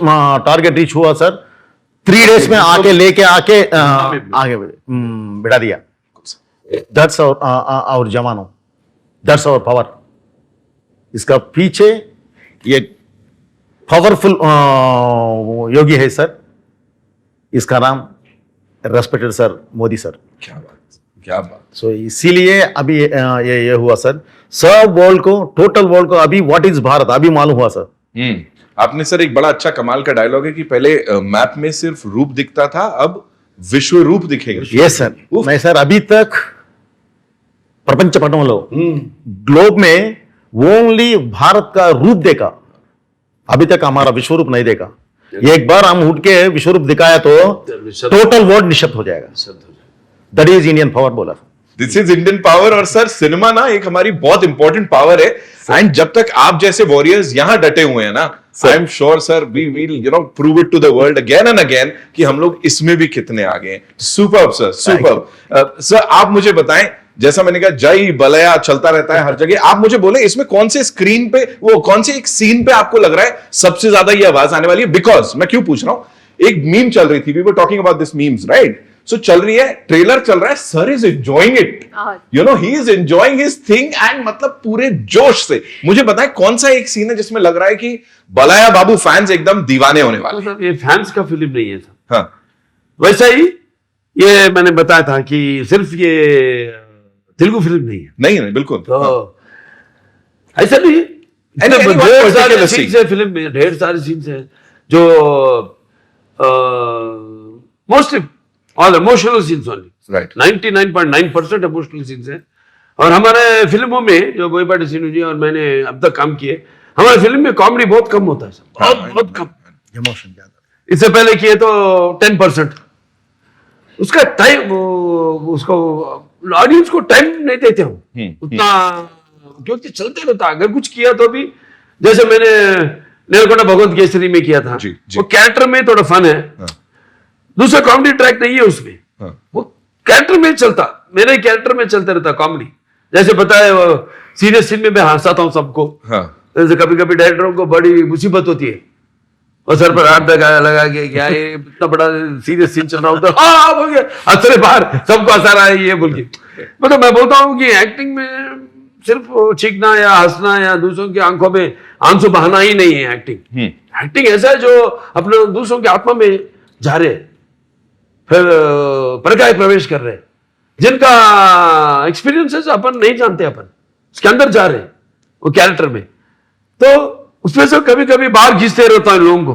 टारगेट रीच हुआ सर। 3 डेज में आके लेके आके आगे बिठा दिया। दैट्स आवर जवानों, दैट्स आवर पावर। इसका पीछे ये पावरफुल योगी है सर, इसका नाम रेस्पेक्टेड सर मोदी सर। क्या बात, क्या बात। सो इसीलिए अभी ये हुआ सर। सब वर्ल्ड को, टोटल वर्ल्ड को अभी व्हाट इज भारत अभी मालूम हुआ सर। आपने सर एक बड़ा अच्छा कमाल का डायलॉग है कि पहले मैप में सिर्फ रूप दिखता था, अब विश्व रूप दिखेगा। Yes sir. मैं सर अभी तक प्रपंच पटंलो ग्लोब में ओनली भारत का रूप देखा, अभी तक हमारा विश्व रूप नहीं देखा। एक बार हम उठ के विश्व रूप दिखाया तो टोटल वर्ल्ड निशब्द हो जाएगा। दैट इज इंडियन पावर बोला। This is Indian power. और सर सिनेमा ना एक हमारी बहुत इंपॉर्टेंट पावर है, एंड जब तक आप जैसे वॉरियर्स यहां डटे हुए हैं ना, I am sure sir we will prove it to the world again and again कि हम लोग इसमें भी कितने आगे हैं। Superb sir, superb. सर आप मुझे बताएं, जैसा मैंने कहा जय बलया चलता रहता है हर जगह, आप मुझे बोले इसमें कौन से स्क्रीन पे, वो कौन से एक सीन पे आपको लग रहा है सबसे ज्यादा ये आवाज आने वाली है? बिकॉज मैं क्यों पूछ रहा हूं, एक मीम चल रही थी, we were talking about this memes right. So चल रही है, ट्रेलर चल रहा है, sir is enjoying it, he is enjoying his thing and मतलब पूरे जोश से। मुझे बताएं कौन सा एक सीन है जिसमें लग रहा है कि बलाया बाबू फैंस एकदम दीवाने होने वाले हैं? ये फैंस का फिल्म नहीं है सर। हाँ वैसा ही ये मैंने बताया था कि सिर्फ ये तेलुगु फिल्म नहीं है। नहीं बिल्कुल। तो ऐसा नहीं है, Any ढेर one सारे particular सीन्स scene? है फिल्म में, ढेर सारे सीन्स हैं जो mostly all emotional scenes only. Right. 99.9% emotional scenes हैं। और हमारे फिल्मों में जो बोयपाटी सीनू जी और मैंने अब तक काम किए, हमारे फिल्म में कॉमेडी बहुत कम होता है सर, बहुत कम। इमोशन ज्यादा। इससे पहले किए तो 10%। उसका टाइम उसको ऑडियंस को टाइम नहीं देते हो उतना, क्योंकि चलते रहता। अगर कुछ किया तो भी, जैसे मैंने नेलकोंडा भगवंत केसरी में किया था, जी। वो कैरेक्टर में थोड़ा फन है, दूसरा कॉमेडी ट्रैक नहीं है उसमें, वो कैरेक्टर में चलता, मेरे कैरेक्टर में चलता रहता कॉमेडी। जैसे पता है सीरियस सीन में मैं हंसाता हूँ सबको, जैसे कभी कभी डायरेक्टरों को बड़ी मुसीबत होती है, और सर पर हाथ लगा के क्या ये इतना बड़ा सीरियस सीन चल रहा होता है, हाँ बोल के हंसने बाहर सबको हंसा रहा है ये बोल के। मतलब मैं बोलता हूँ कि एक्टिंग में सिर्फ चीखना या हंसना या दूसरों की आंखों में आंसू बहाना ही नहीं है एक्टिंग। एक्टिंग ऐसा है जो अपने दूसरों की आत्मा में जा रहे, फिर प्रकाश प्रवेश कर रहे, जिनका एक्सपीरियंसेस अपन नहीं जानते, अपन उसके अंदर जा रहे वो कैरेक्टर में, तो उसमें से कभी कभी बाहर खींचते रहता है लोगों को,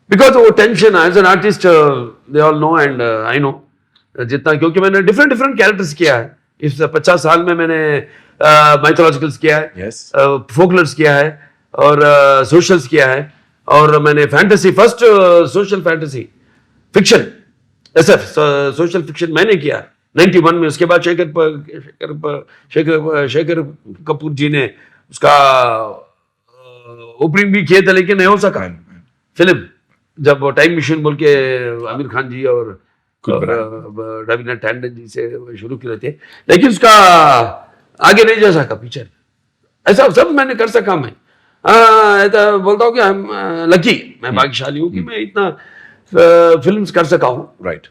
बिकॉज वो tension as an artist they all know and I know जितना, क्योंकि मैंने डिफरेंट कैरेक्टर्स किया है इस 50 साल में। मैंने माइथोलॉजिकल्स किया है, फोकलर्स किया है, और सोशल्स किया है, और मैंने fantasy, first social fantasy fiction SF social fiction मैंने किया 91 में। उसके बाद शेखर कपूर जी ने उसका ओपनिंग भी किया था, लेकिन नहीं हो सका फिल्म, जब वो टाइम मशीन बोल के आमिर खान जी और रवीना टैंडन जी से शुरू किए थे, लेकिन उसका आगे नहीं जा सका पिक्चर। ऐसा सब मैंने कर सका मैं, ऐसा बोलता हूँ कि हम लकी, मैं भाग्यशाली हूँ कि मैं इतना फिल्म्स कर सका हूँ। राइट।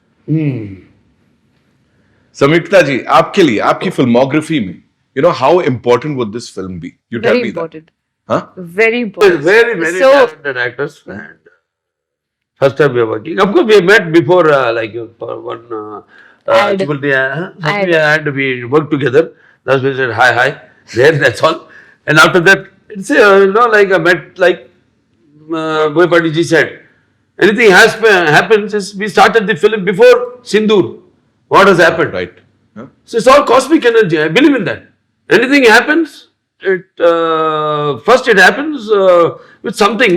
संयुक्ता जी, आपके लिए आपकी फिल्मोग्राफी में you know how important would this film be? You tell Very me important. That. Very important. Very So, talented actors. And first time we are working. Of course, we met before, like for one Ad. ad. We worked together. That's why we said hi. There, that's all. And after that, it's like I met, like Boy Pandit ji said, anything happens is we started the film before Sindoor. What has happened? Right. So it's all cosmic energy. I believe in that. Anything happens, first it happens with something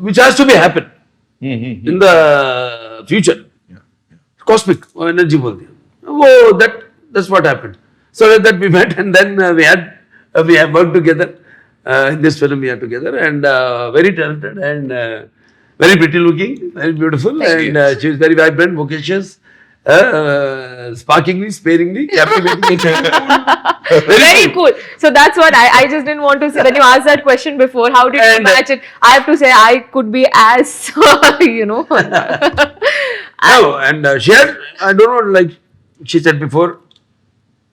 which has to be happen in the future. Cosmic energy बोलते हैं वो, that's what happened. So with that we met, and then we have worked together in this film. We are together, and very talented and very pretty looking, very beautiful, and she is very vibrant, vocacious, sparkingly, sparingly, captivating. very cool. So that's what I just didn't want to say. When you asked that question before, how did you match it? I have to say I could be as No, and she had, I don't know, like she said before.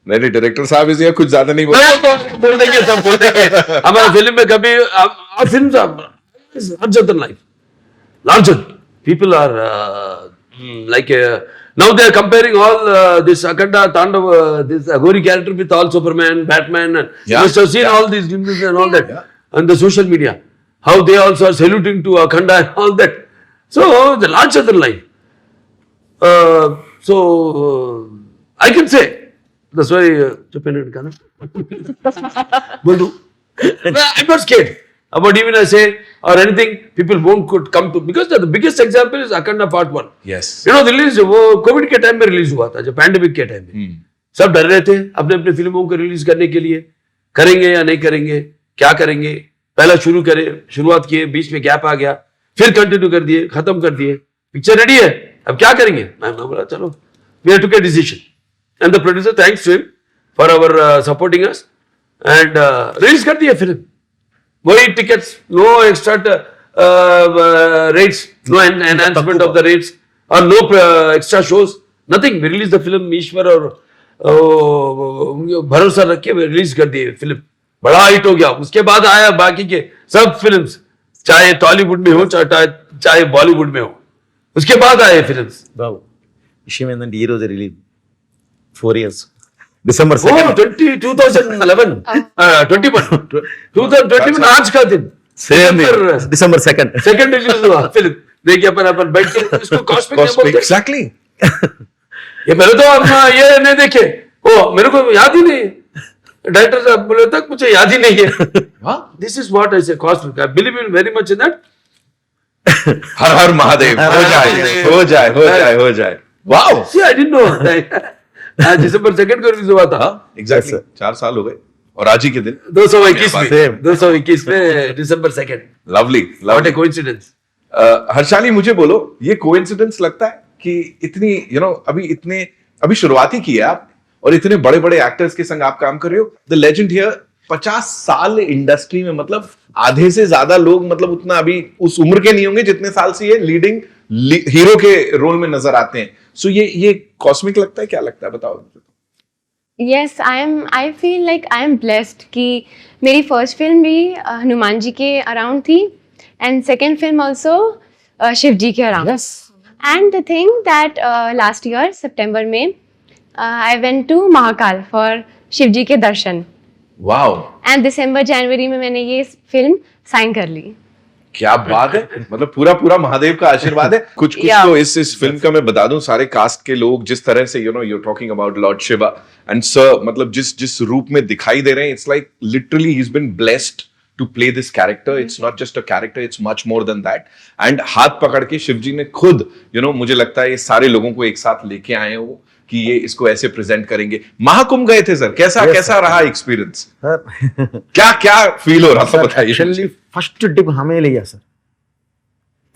नहीं, director साहब इसलिए कुछ ज्यादा नहीं बोल देंगे, सब बोल देंगे। हमारा फिल्म में कभी our films are larger than life. Larger. People are like now they are comparing all this Akhanda, Tandav, this Aghori character with all Superman, Batman, and you must have seen all these glimpses and all that on the social media. How they also are saluting to Akhanda and all that. So the larger than life. So I can say that's why I'm not scared about even I say or anything. People won't could come to, because the biggest example is Akhanda Part 1. Yes. You know, release वो Covid के time में release हुआ था, जब pandemic के time में सब डर रहे थे अपने अपने फिल्मों को रिलीज करने के लिए, करेंगे या नहीं करेंगे, क्या करेंगे। पहला शुरुआत किए, बीच में गैप आ गया, फिर कंटिन्यू कर दिए, खत्म कर दिए, पिक्चर रेडी है, अब क्या करेंगे। मैं बोला चलो, we have to take decision, and the producer thanks to him for our supporting us, and release कर दिया फिल्म। वही tickets, no extra rates, no enhancement of the rates, or no extra shows, nothing. We released the film, ईश्वर और भरोसा रख के release कर दिए फिल्म, बड़ा हिट हो गया। उसके बाद आया बाकी के सब फिल्म्स, चाहे टॉलीवुड में हो चाहे बॉलीवुड में हो, उसके बाद आए फिल्म्स। బాబు విషయం ఏంటంటే ఈ రోజు రిలీజ్ 4 years December 2nd 2011 2021 आज का दिन, December 2nd सेकंड रिलीज हुआ फिल्म। देखिए अपन बैठ के इसको कॉस्मिक नहीं बोलते। एग्जैक्टली। ये पहले तो हम ये नहीं देखे, ओ मेरे को याद ही नहीं, डायरेक्टर साहब बोले तक मुझे याद ही नहीं है। This is what I say cosmic, I believe in very much in that, Har Har Mahadev, हो जाए हो जाए हो जाए हो जाए। Wow, See, I didn't know. हाँ, दिसंबर 2 को रिलीज हुआ था। एग्जैक्टली 4 साल हो गए और आज ही के दिन 221 क्या में 221 में दिसंबर 2। Lovely What a coincidence. Harshali, मुझे बोलो, ये कोइंसिडेंस लगता है कि इतनी अभी शुरुआत ही की है आप और इतने बड़े बड़े एक्टर्स के संग आप काम कर रहे हो। द लेजेंड हियर 50 साल इंडस्ट्री में, मतलब आधे से ज्यादा लोग मतलब उतना अभी उस उम्र के नहीं होंगे जितने साल से ये लीडिंग हीरो के रोल में नजर आते हैं। सो ये कॉस्मिक लगता है, क्या लगता है, बताओ। Yes, I feel like I am blessed कि मेरी फर्स्ट फिल्म भी हनुमान जी के अराउंड थी and second film also Shiv ji के around. And the thing that last year सितंबर में I went to Mahakal for Shiv ji के दर्शन वाओ, एंड दिसंबर जनवरी में मैंने ये फिल्म साइन कर ली। क्या बात है, मतलब पूरा पूरा महादेव का आशीर्वाद है। कुछ Yeah. तो इस फिल्म का मैं बता दूं, सारे कास्ट के लोग जिस तरह से you're talking about lord Shiva and sir, मतलब जिस रूप में दिखाई दे रहे हैं, it's like literally he is been blessed to play this character. It's not just a character, it's much more than that. And हाथ पकड़ के शिव जी ने खुद मुझे लगता है ये सारे लोगों को एक साथ लेके आए हैं वो, कि ये इसको ऐसे प्रेजेंट करेंगे। महाकुंभ गए थे सर, कैसा रहा एक्सपीरियंस? सर क्या फील हो रहा था, बताइए। एक्चुअली फर्स्ट डिप हमें लिया सर,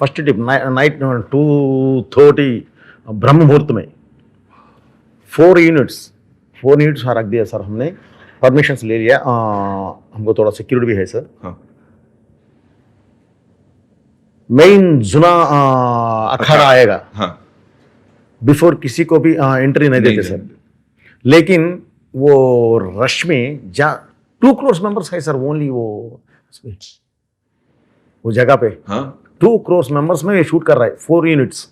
फर्स्ट डिप नाइट 2:30 ब्रह्म मुहूर्त में 4 यूनिट्स रख दिया सर हमने। परमिशन ले लिया, हमको थोड़ा सिक्योरिटी भी है सर। हाँ। मेन जुना अखाड़ा आएगा, हाँ, बिफोर किसी को भी एंट्री नहीं देते सर। लेकिन वो रश में 2 करोड़ मेंबर्स है सर ओनली वो जगह पे। हाँ, 2 करोड़ मेंबर्स में ये शूट कर रहा है। 4 यूनिट्स,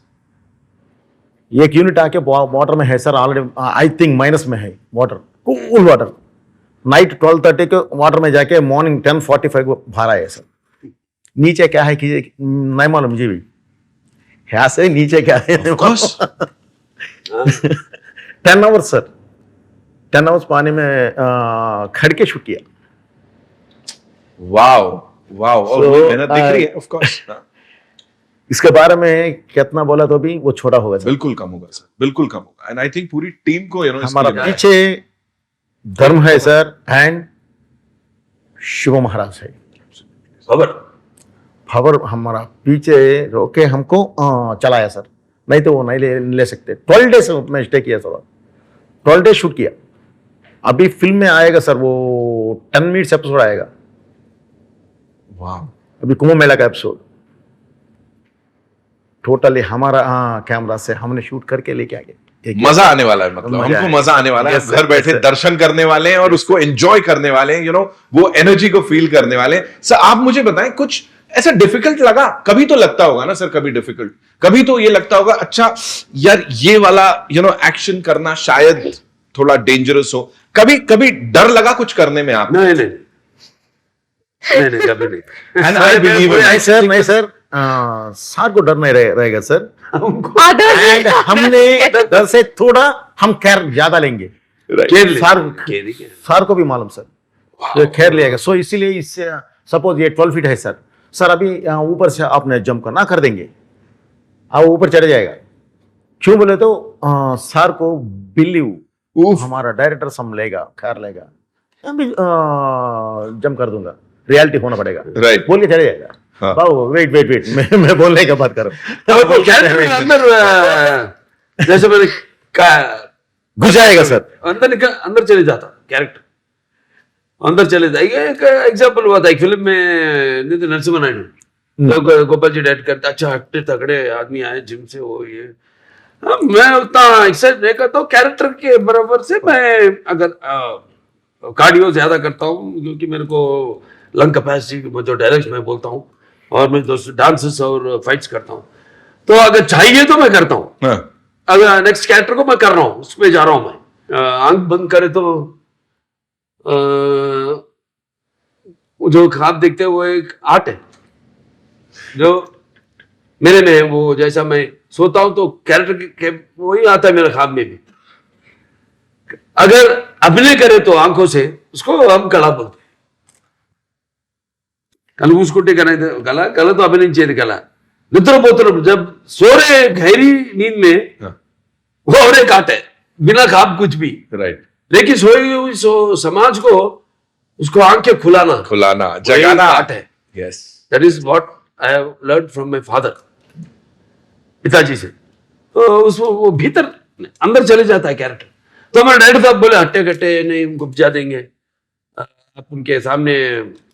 एक यूनिट आके वाटर में है sir already, I think minus में है वाटर, कूल वाटर। नाइट 12:30 के वाटर में जाके मॉर्निंग 10:45 को बाहर आए सर। नीचे क्या है कि नहीं मालूम मुझे भी, यहाँ से नीचे क्या है। 10 आवर्स सर, 10 आवर्स पानी में खड़ के शूट किया। वाओ वाओ, और So, मेहनत दिख रही है ऑफ कोर्स। इसके बारे में कितना बोला तो भी वो छोटा होगा सर। बिल्कुल कम होगा सर, बिल्कुल कम होगा। एंड आई थिंक पूरी टीम को हमारा पीछे धर्म है सर एंड शिव महाराज है। खबर हमारा पीछे रोके हमको चलाया सर, नहीं तो वो नहीं ले सकते। 12 डेज में स्टे किया सर, 12 डेज शूट किया। अभी फिल्म में आएगा सर वो 10 मिनट्स एपिसोड आएगा। वाह, अभी कुंभ मेला का एपिसोड टोटली हमारा कैमरा से हमने शूट करके लेके आ गए। मजा आने वाला है, मतलब मजा हमको है। मजा आने वाला है। Yes, sir, घर बैठे yes, sir. दर्शन करने वाले हैं और उसको एंजॉय करने वाले हैं, वो एनर्जी को फील करने वाले हैं। सर आप मुझे बताएं, कुछ ऐसा डिफिकल्ट लगा? कभी तो लगता होगा ना सर, कभी डिफिकल्ट, कभी तो ये लगता होगा अच्छा यार ये वाला एक्शन करना शायद थोड़ा डेंजरस हो। कभी डर लगा कुछ करने में आप? नहीं कभी नहीं। एंड आई बिलीव नहीं सर, सर को डर नहीं रहेगा सर। Others- एंड हमने डर से थोड़ा हम खैर ज्यादा लेंगे। सर को भी मालूम सर, तो खैर लिएगा। सो इसीलिए इससे सपोज ये 12 फीट है सर, अभी ऊपर से आपने जंप करना कर देंगे, आप ऊपर चढ़ जाएगा। क्यों बोले तो सर को बिलीव हमारा डायरेक्टर संभलेगा, खैर लेगा, अभी जंप कर दूंगा, रियलिटी होना पड़ेगा। Right. बोल के चले जाएगा। हाँ। वेट मैं बोलने का बात करो। अंदर जैसे मैंने घुस जाएगा सर, अंदर चले जाता कैरेक्टर, अंदर चले जाएगा। एक एग्जाम्पल हुआ था एक फिल्म में, नितिन नरसिम्हा नायडू तो गोपाल जी डायरेक्ट करता, अच्छा हट्टे तगड़े आदमी आए जिम से, वो ये मैं उतना एक्सरसाइज नहीं करता हूँ कैरेक्टर के बराबर से। मैं अगर कार्डियो ज्यादा करता हूँ क्योंकि मेरे को लंग कैपेसिटी जो डायरेक्ट मैं बोलता हूँ, और मैं डांसेस और फाइट्स करता हूँ। तो अगर चाहिए तो मैं करता हूँ, अगर नेक्स्ट कैरेक्टर को मैं कर रहा हूँ उसमें जा रहा हूँ मैं, आंख बंद करे तो जो ख्वाब देखते हैं वो एक आर्ट है जो मेरे में है। वो जैसा मैं सोता हूं तो कैरेक्टर के वही आता है मेरे ख्वाब में भी। अगर अभिनय करे तो आंखों से उसको हम कला बोलते हैं। कल उसको टिका नहीं गला तो अभिनय चाहिए कला। निद्रपोत्र जब सो रहे गहरी नींद में हाँ। वो और एक आर्ट है, बिना खाब कुछ भी, राइट, लेकिन सोई हुई समाज को उसको आंखें खुलाना जगाना आर्ट है. Yes. That is what I have learned from my father, पिताजी से. तो उसको वो भीतर अंदर चले जाता है कैरेक्टर. तो हमारे डैडी साहब बोले हट्टे कट्टे नहीं उनको उपजा देंगे, आप उनके सामने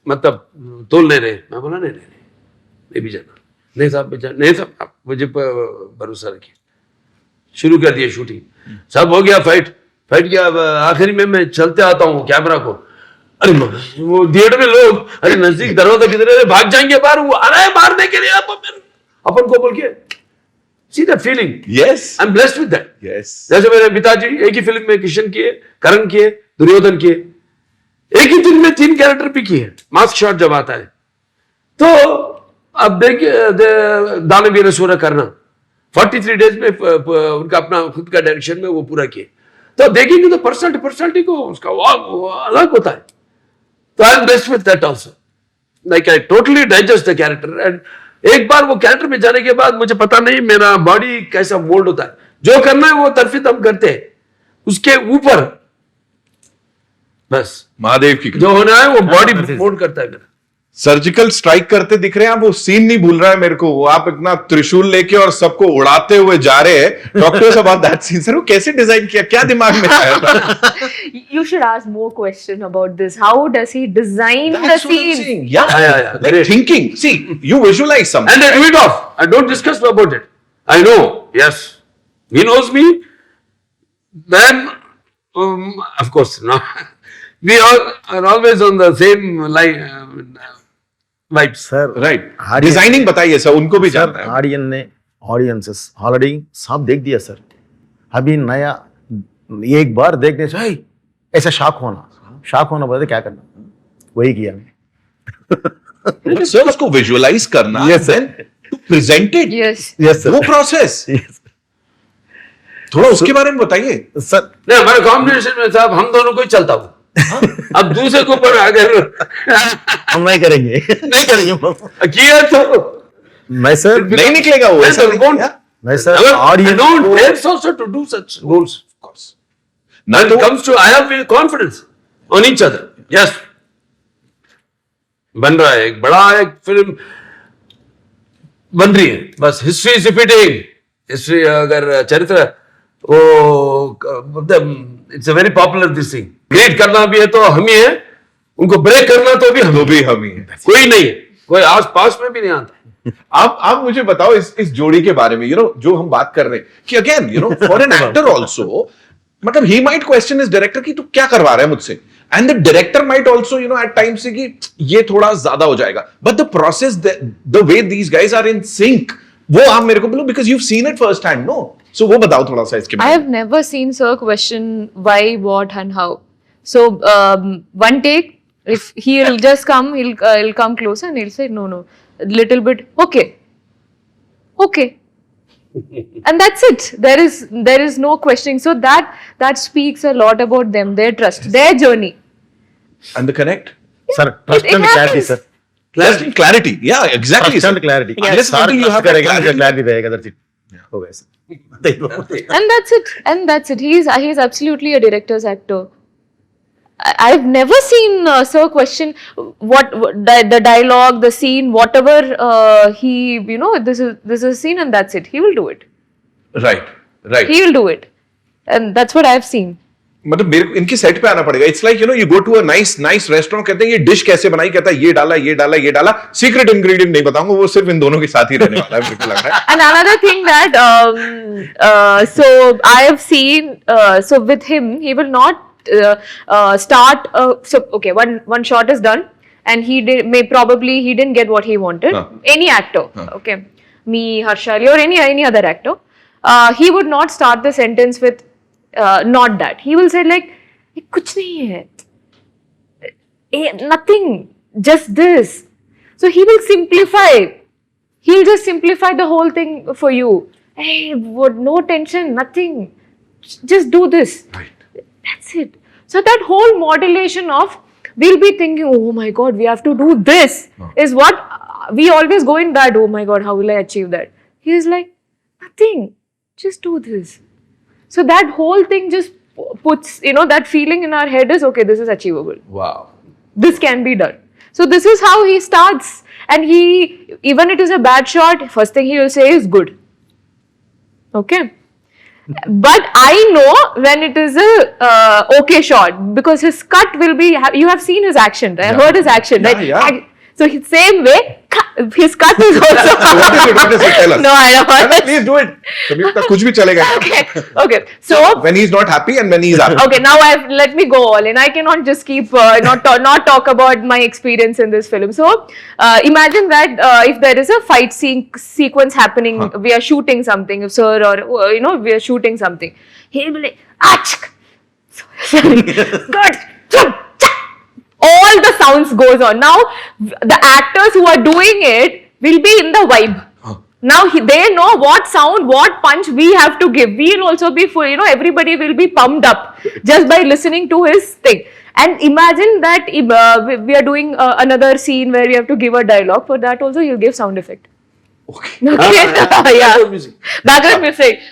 मतलब तोल नहीं रहे. मैं बोला नहीं भी जाना. नहीं साहब नहीं साहब आप मुझे भरोसा रखिए. शुरू कर दिए शूटिंग. सब हो गया, फाइट किया. आखिरी में मैं चलते आता हूँ कैमरा को, अरे वो थिएटर में लोग अरे नजदीक दरवाजा किधर है, भाग जाएंगे बाहर, वो आ रहा है मारने के लिए. अपन को बोल के see that feeling. Yes. I am blessed with that. Yes. जैसे मेरे पिताजी एक ही फिल्म में किशन किए, करण किए, दुर्योधन किए, एक ही दिन में 3 कैरेक्टर भी किए. मास्क शॉट जब आता है तो अब देखिए दानवीर सूर्य करना 43 डेज में उनका अपना खुद का डायरेक्शन में वो पूरा किए. तो देखेंगे तो पर्सनालिटी को उसका वो अलग होता है. तो आई am blessed with that also. Like I totally digest the character. And एक बार वो कैरेक्टर में जाने के बाद मुझे पता नहीं मेरा बॉडी कैसा मोल्ड होता है. जो करना है वो तरफीत हम करते हैं, उसके ऊपर बस महादेव की जो होना है वो बॉडी मोल्ड करता है मेरा. सर्जिकल स्ट्राइक करते दिख रहे हैं आप. वो सीन नहीं भूल रहा है मेरे को. वो आप इतना त्रिशूल लेके और सबको उड़ाते हुए जा रहे हैं. Doctors about that scene. Sir वो कैसे डिजाइन किया, क्या दिमाग में आया था? You should ask more question about this. How does he design the That's what I'm scene? saying. Yeah. Yeah. Like Great. thinking. See, you visualize something. And I do it off. I don't discuss about it. I know. Yes. He knows me. Then, of course, no. We all are always on the same line. Vibes. Sir Right. Audience- designing बताइए sir, उनको भी sir जानना है. Audiences already सब देख दिया sir. अभी नया एक बार देखने से "हे, ऐसा शॉक होना बोलते क्या करना, वही किया मैं. सर उसको विजुअलाइज करना. Yes, sir. then to present it. Yes. Yes वो प्रोसेस थोड़ा उसके बारे में बताइए. सर नहीं हमारे कॉम्बिनेशन में साहब हम दोनों को ही चलता हूँ. अब दूसरे के ऊपर अगर हम नहीं करेंगे किया तो मैं सर नहीं निकलेगा वो. ऐसा नहीं don't- किया. मैं sir I audience don't dare also to do such roles. Of course. ना When तो it comes to I have confidence on each other. Yes. बन रहा है एक बड़ा एक फिल्म बन रही है. बस हिस्ट्री इज रिपीटिंग. हिस्ट्री अगर चरित्र वो it's a very popular this thing. Read करना भी है तो हम ही है, उनको ब्रेक करना तो भी हम हम ही है. कोई नहीं है, कोई आस पास में भी नहीं आता. आप मुझे बताओ इस जोड़ी के बारे में. जो हम बात कर रहे हैं कि again for an actor also, मतलब he might question is director की तू क्या करवा रहा है मुझसे. And the director might also at time say कि ये थोड़ा ज्यादा हो जाएगा. But the process, the way these guys are in sync, वो आप मेरे को बोलो because you seen it first hand. No, so वो बताओ थोड़ा सा इसके I बारे में. have never seen Sir question why, what, and how. So one take, if he'll just come, he'll come closer and he'll say no, little bit, okay, and that's it. There is no questioning. So that speaks a lot about them, their trust, their journey. And the connect. Sir trust It and clarity happens. Sir. Clarity. Yeah, exactly. Trust and clarity. Unless until you have that clarity. Clarity रहेगा that's it. हो गया sir. And that's it. He's absolutely a director's actor. I've never seen Sir question what the dialogue, the scene, whatever he this is a scene and that's it. He will do it. Right. He will do it, and that's what I've seen. मतलब मेरे को इनकी set पे आना पड़ेगा. It's like you go to a nice restaurant, कहते हैं ये डिश कैसे बनाई, कहता है ये डाला. सीक्रेट इंग्रेडिएंट नहीं बताऊंगा, वो सिर्फ इन दोनों के साथ ही रहने वाला है मेरे को लग रहा है. And another thing that so I have seen so with him he will not start so okay, one shot is done and he didn't get what he wanted. Any actor, okay, me, Harshali, or any other actor, he would not start the sentence with not that. He will say like kuch nahi hai, nothing, just this. So he will simplify. He'll just simplify the whole thing for you. Hey, what, no tension, nothing. Just do this. Right. That's it. So that whole modulation of we'll be thinking, oh my God, we have to do this, is what we always go in that, oh my God, how will I achieve that? He is like, nothing, just do this. So that whole thing just puts, that feeling in our head is, okay, this is achievable. Wow. This can be done. So this is how he starts. And even it is a bad shot, first thing he will say is good. Okay. But I know when it is a okay shot, because his cut will be, you have seen his action, right? I heard his action, Yeah, right? yeah. So same way, his cut is also. What is it? Tell us. No, I don't No, want. please do it. Samyukta, कुछ भी चलेगा. Okay. So When he's not happy and when he's happy. okay, now let me go all in. I cannot just keep not talk about my experience in this film. So imagine that if there is a fight sequence happening, we are shooting something, if sir or we are shooting something, he'll be like, achk, sorry, good, all the sounds goes on. Now the actors who are doing it will be in the vibe. Now they know what sound, what punch we have to give. We will also be full, everybody will be pumped up just by listening to his thing. And imagine that we are doing another scene where we have to give a dialogue. For that also he'll give sound effect. Okay. Yeah. Background music.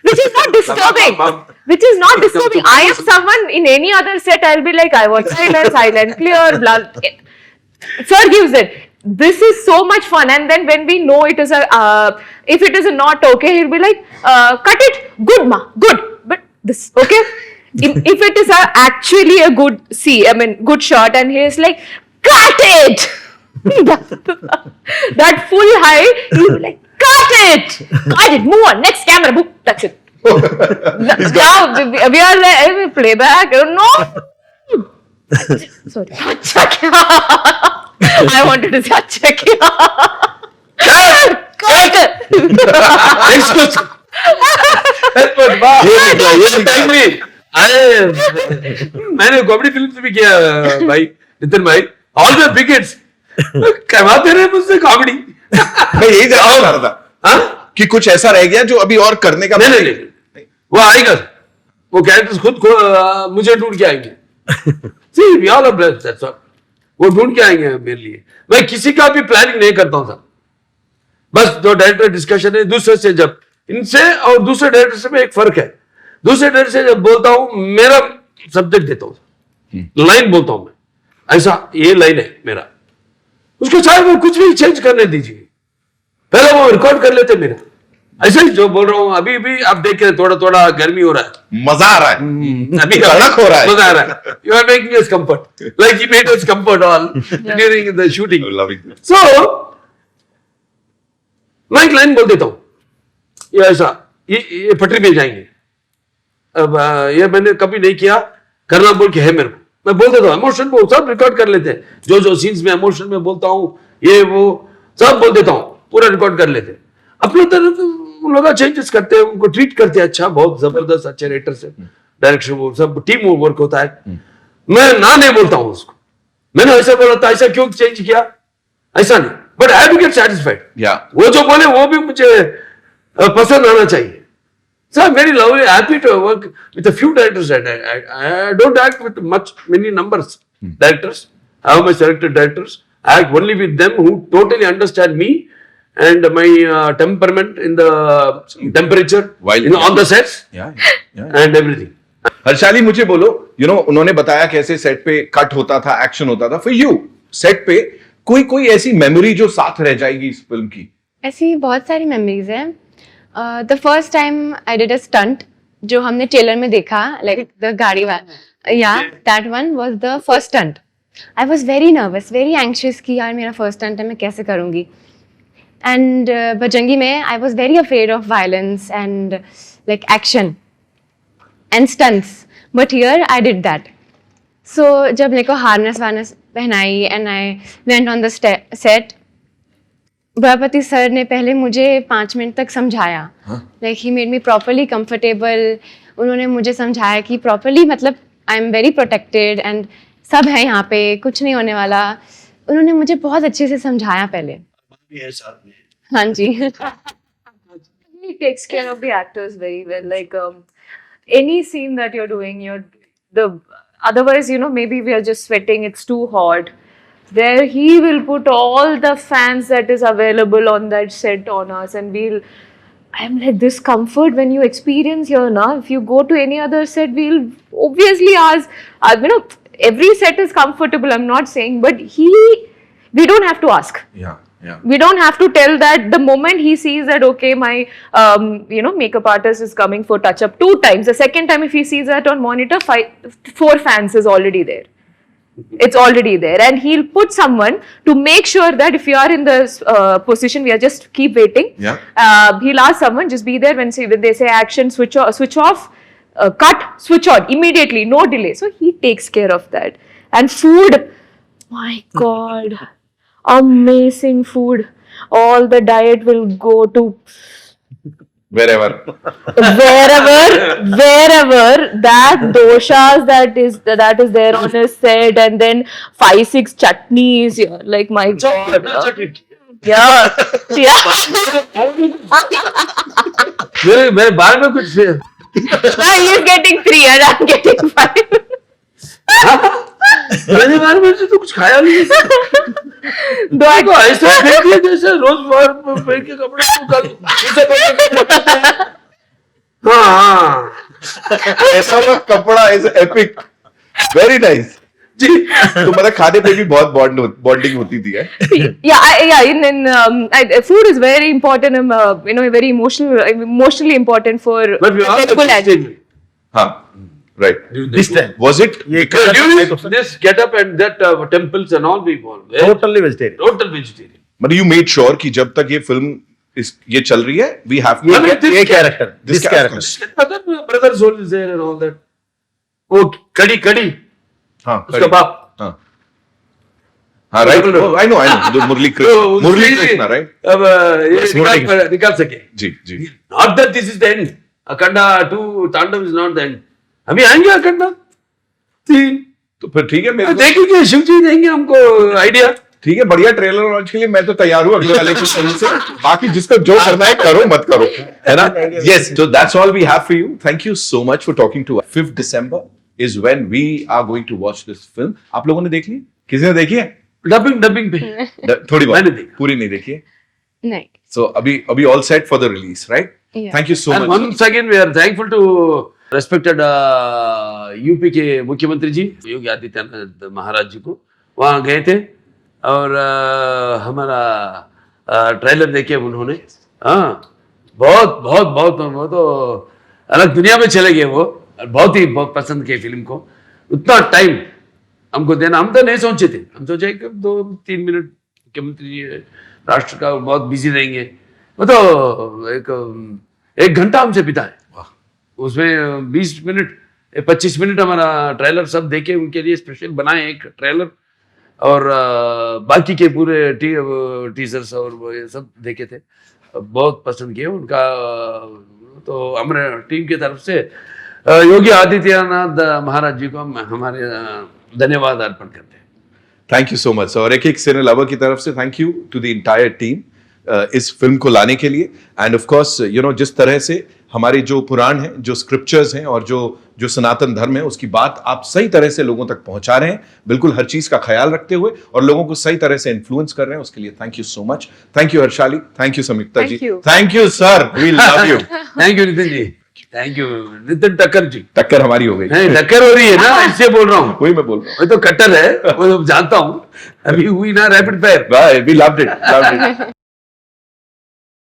Which is not disturbing. Which is not disturbing. I am someone in any other set, I'll be like, I want silent, clear, blah. Sir gives it. This is so much fun, and then when we know it is if it is not okay, he'll be like, cut it, good ma, good, but this, okay? If it is actually a good good shot, and he is like, cut it! that full high, he'll be like, cut it, move on, next camera, boom, that's it. Now, we are like, playback, no. Sorry. I wanted to say अच्छा किया. Next question. मैंने comedy film भी किया भाई नितिन भाई. All the begets करवाते रहे मुझसे कॉमेडी. मैं यही जानना चाह रहा था कि कुछ ऐसा रह गया जो अभी और करने का. नहीं, वो आएगा. वो कैरेक्टर्स खुद मुझे ढूंढ के आएंगे. See, we all are blessed, that's all. वो ढूंढ के आएंगे मेरे लिए. मैं किसी का भी प्लानिंग नहीं करता हूं साहब. बस जो डायरेक्टर डिस्कशन है दूसरे से, जब इनसे और दूसरे डायरेक्टर से में एक फर्क है. दूसरे डायरेक्टर से जब बोलता हूं मेरा सब्जेक्ट देता हूं, लाइन बोलता हूं मैं, ऐसा ये लाइन है मेरा, उसको चाहे वो कुछ भी चेंज करने दीजिए, पहले वो रिकॉर्ड कर लेते मेरा. ऐसा ही जो बोल रहा हूँ अभी भी आप देख रहे, थोड़ा थोड़ा गर्मी हो रहा है, मजा आ रहा है, अभी कड़क हो रहा है, मजा आ रहा है. You are making us comfort like you made us comfort all during the shooting. So मैं एक लाइन बोल देता हूँ, ये ऐसा, ये पटरी पे जाएंगे. अब ये मैंने कभी नहीं किया, करना बोल के है मेरे को, मैं बोल देता हूँ. इमोशन वो सब रिकॉर्ड कर लेते हैं, जो सीन्स में इमोशन में बोलता हूँ ये वो सब बोल देता हूँ, पूरा रिकॉर्ड कर लेते हैं. अपने तरफ उन लोग चेंजेस करते हैं, उनको ट्रीट करते हैं अच्छा, बहुत जबरदस्त अच्छे राइटर से, डायरेक्शन वो सब टीम वर्क होता है. मैं ना नहीं बोलता हूँ उसको, मैंने ऐसा बोला था, ऐसा क्यों चेंज किया, ऐसा नहीं, but I have to get satisfied. वो जो बोले वो भी मुझे पसंद आना चाहिए. So I'm very lovely, happy to work with a few directors. I don't act with many numbers directors. I have my selected directors. I act only with them who totally understand me and my temperament in the temperature, on the sets and everything. Harshali मुझे बोलो, उन्होंने बताया कैसे set पे cut होता था, action होता था. फॉर यू सेट पे कोई ऐसी मेमोरी जो साथ रह जाएगी इस फिल्म की? ऐसी बहुत सारी मेमोरीज हैं. The first time I did a stunt जो हमने ट्रेलर में देखा, लाइक द गाड़ी वाला, या that one was the first stunt. I was very nervous, very anxious कि यार मेरा फर्स्ट स्टंट है, मैं कैसे करूँगी. एंड बजरंगी में I was very afraid of violence and like action and stunts, but here I did that. So जब मेरे को हार्नेस वार्नेस पहनाई and I went on the set, Barapati sir ने पहले मुझे 5 मिनट तक समझाया, like he made me properly comfortable. उन्होंने मुझे समझाया कि प्रॉपरली, मतलब I am very protected and सब है यहाँ पे, कुछ नहीं होने वाला. उन्होंने मुझे बहुत अच्छे से समझाया पहले. हाँ जी. He takes care of the actors very well. Like any scene that you're doing, otherwise maybe we are just sweating, it's too hot. there he will put all the fans that is available on that set on us, and I'm like, this comfort when you experience here now, if you go to any other set, we'll obviously ask, every set is comfortable, I'm not saying, but we don't have to ask. Yeah. We don't have to tell that. The moment he sees that, okay, my makeup artist is coming for touch up 2 times, the second time if he sees that on monitor, 4 fans is already there. It's already there, and he'll put someone to make sure that if you are in this position, we are just keep waiting. Yeah. He'll ask someone, just be there when they say action, switch off, cut, switch on immediately, no delay. So he takes care of that. And food, my God, amazing food. All the diet will go to Wherever. wherever that doshas that is there on his set, and then 5-6 chutneys. Yeah, like my God. Yeah. मेरे बारे में कुछ Now he is getting 3 and I'm getting 5. मेरे बारे में से तो कुछ खाया नहीं तो ऐसा फेंक दिया जैसे रोज पहन के कपड़े को कल उसे पहन के हाँ ऐसा वाला कपड़ा इज एपिक, वेरी नाइस जी। तो मतलब खाने पे भी बहुत बॉन्डिंग होती थी food is very important, very emotionally important for Telugu language. हाँ, right. This time. Was it? this get up and that temples and all people Totally vegetarian. total vegetarian. But you made sure कि जब तक ये film ये चल रही है, we have to ये character, this character. brother soul is there and all that. वो कड़ी हाँ, उसका बाप हाँ, right. Oh, I know. The Murali Krishna, right? अब ये निकाल सके जी. Not that this is the end. Akhanda 2 Tandav is not the end. अभी आएंगे अखंडा 3 तो फिर ठीक है, मेरे को देखेंगे शिव जी देंगे हमको आइडिया। ठीक है, बढ़िया ट्रेलर लॉन्च के लिए मैं तो तैयार हूँ अगले वाले के से। बाकी जिसको जो करना है करो, मत करो, है ना? Yes, so that's all we have for you. Thank you so much for talking to us. 5th December is when we are going to watch this film. आप लोगों ने देख ली? किसी ने देखी है? डबिंग पे थोड़ी बहुत, मैंने देखी, पूरी नहीं देखी है। नहीं. So अभी all set for the release, right? Yeah. Thank you so and much. once again we are thankful to respected UP के मुख्यमंत्री जी योगी आदित्यनाथ महाराज जी को। वहाँ गए थे और हमारा ट्रेलर देखे उन्होंने। हाँ, बहुत वो तो अलग दुनिया में चले गए वो। बहुत पसंद किए फिल्म को। उतना टाइम हमको देना, हम तो नहीं सोचे थे। हम सोचे कि 2-3 मिनट मुख्यमंत्री जी राष्ट्र का बहुत बिजी रहेंगे, वो तो 1 घंटा हमसे बिताए। उसमें 20 मिनट 25 मिनट हमारा ट्रेलर सब देखे, उनके लिए स्पेशल बनाए एक ट्रेलर, और बाकी के पूरे टीजर्स और वो ये सब देखे थे। बहुत पसंद किए उनका। तो हमारे टीम की तरफ से योगी आदित्यनाथ महाराज जी को हम हमारे धन्यवाद अर्पण करते हैं। Thank you so much. और एक सिने लवर की तरफ से thank you to the entire team इस फिल्म को लाने के लिए। एंड ऑफ कोर्स जिस तरह से हमारे जो पुराण हैं, जो स्क्रिप्चर्स हैं और जो सनातन धर्म है, उसकी बात आप सही तरह से लोगों तक पहुंचा रहे हैं, बिल्कुल हर चीज का ख्याल रखते हुए, और लोगों को सही तरह से इन्फ्लुएंस कर रहे हैं, उसके लिए thank you so much. Thank you Harshali, thank you Sanyukta ji, thank you sir, we love you. Thank you Nitin ji, thank you Nitin Takkar ji. टक्कर हमारी हो गई, नहीं टक्कर हो रही है ना, इससे बोल रहा हूँ। वही मैं बोल रहा हूँ, वो तो कट्टर है, वो तो जानता हूँ। अभी हुई ना rapid fire. We loved it.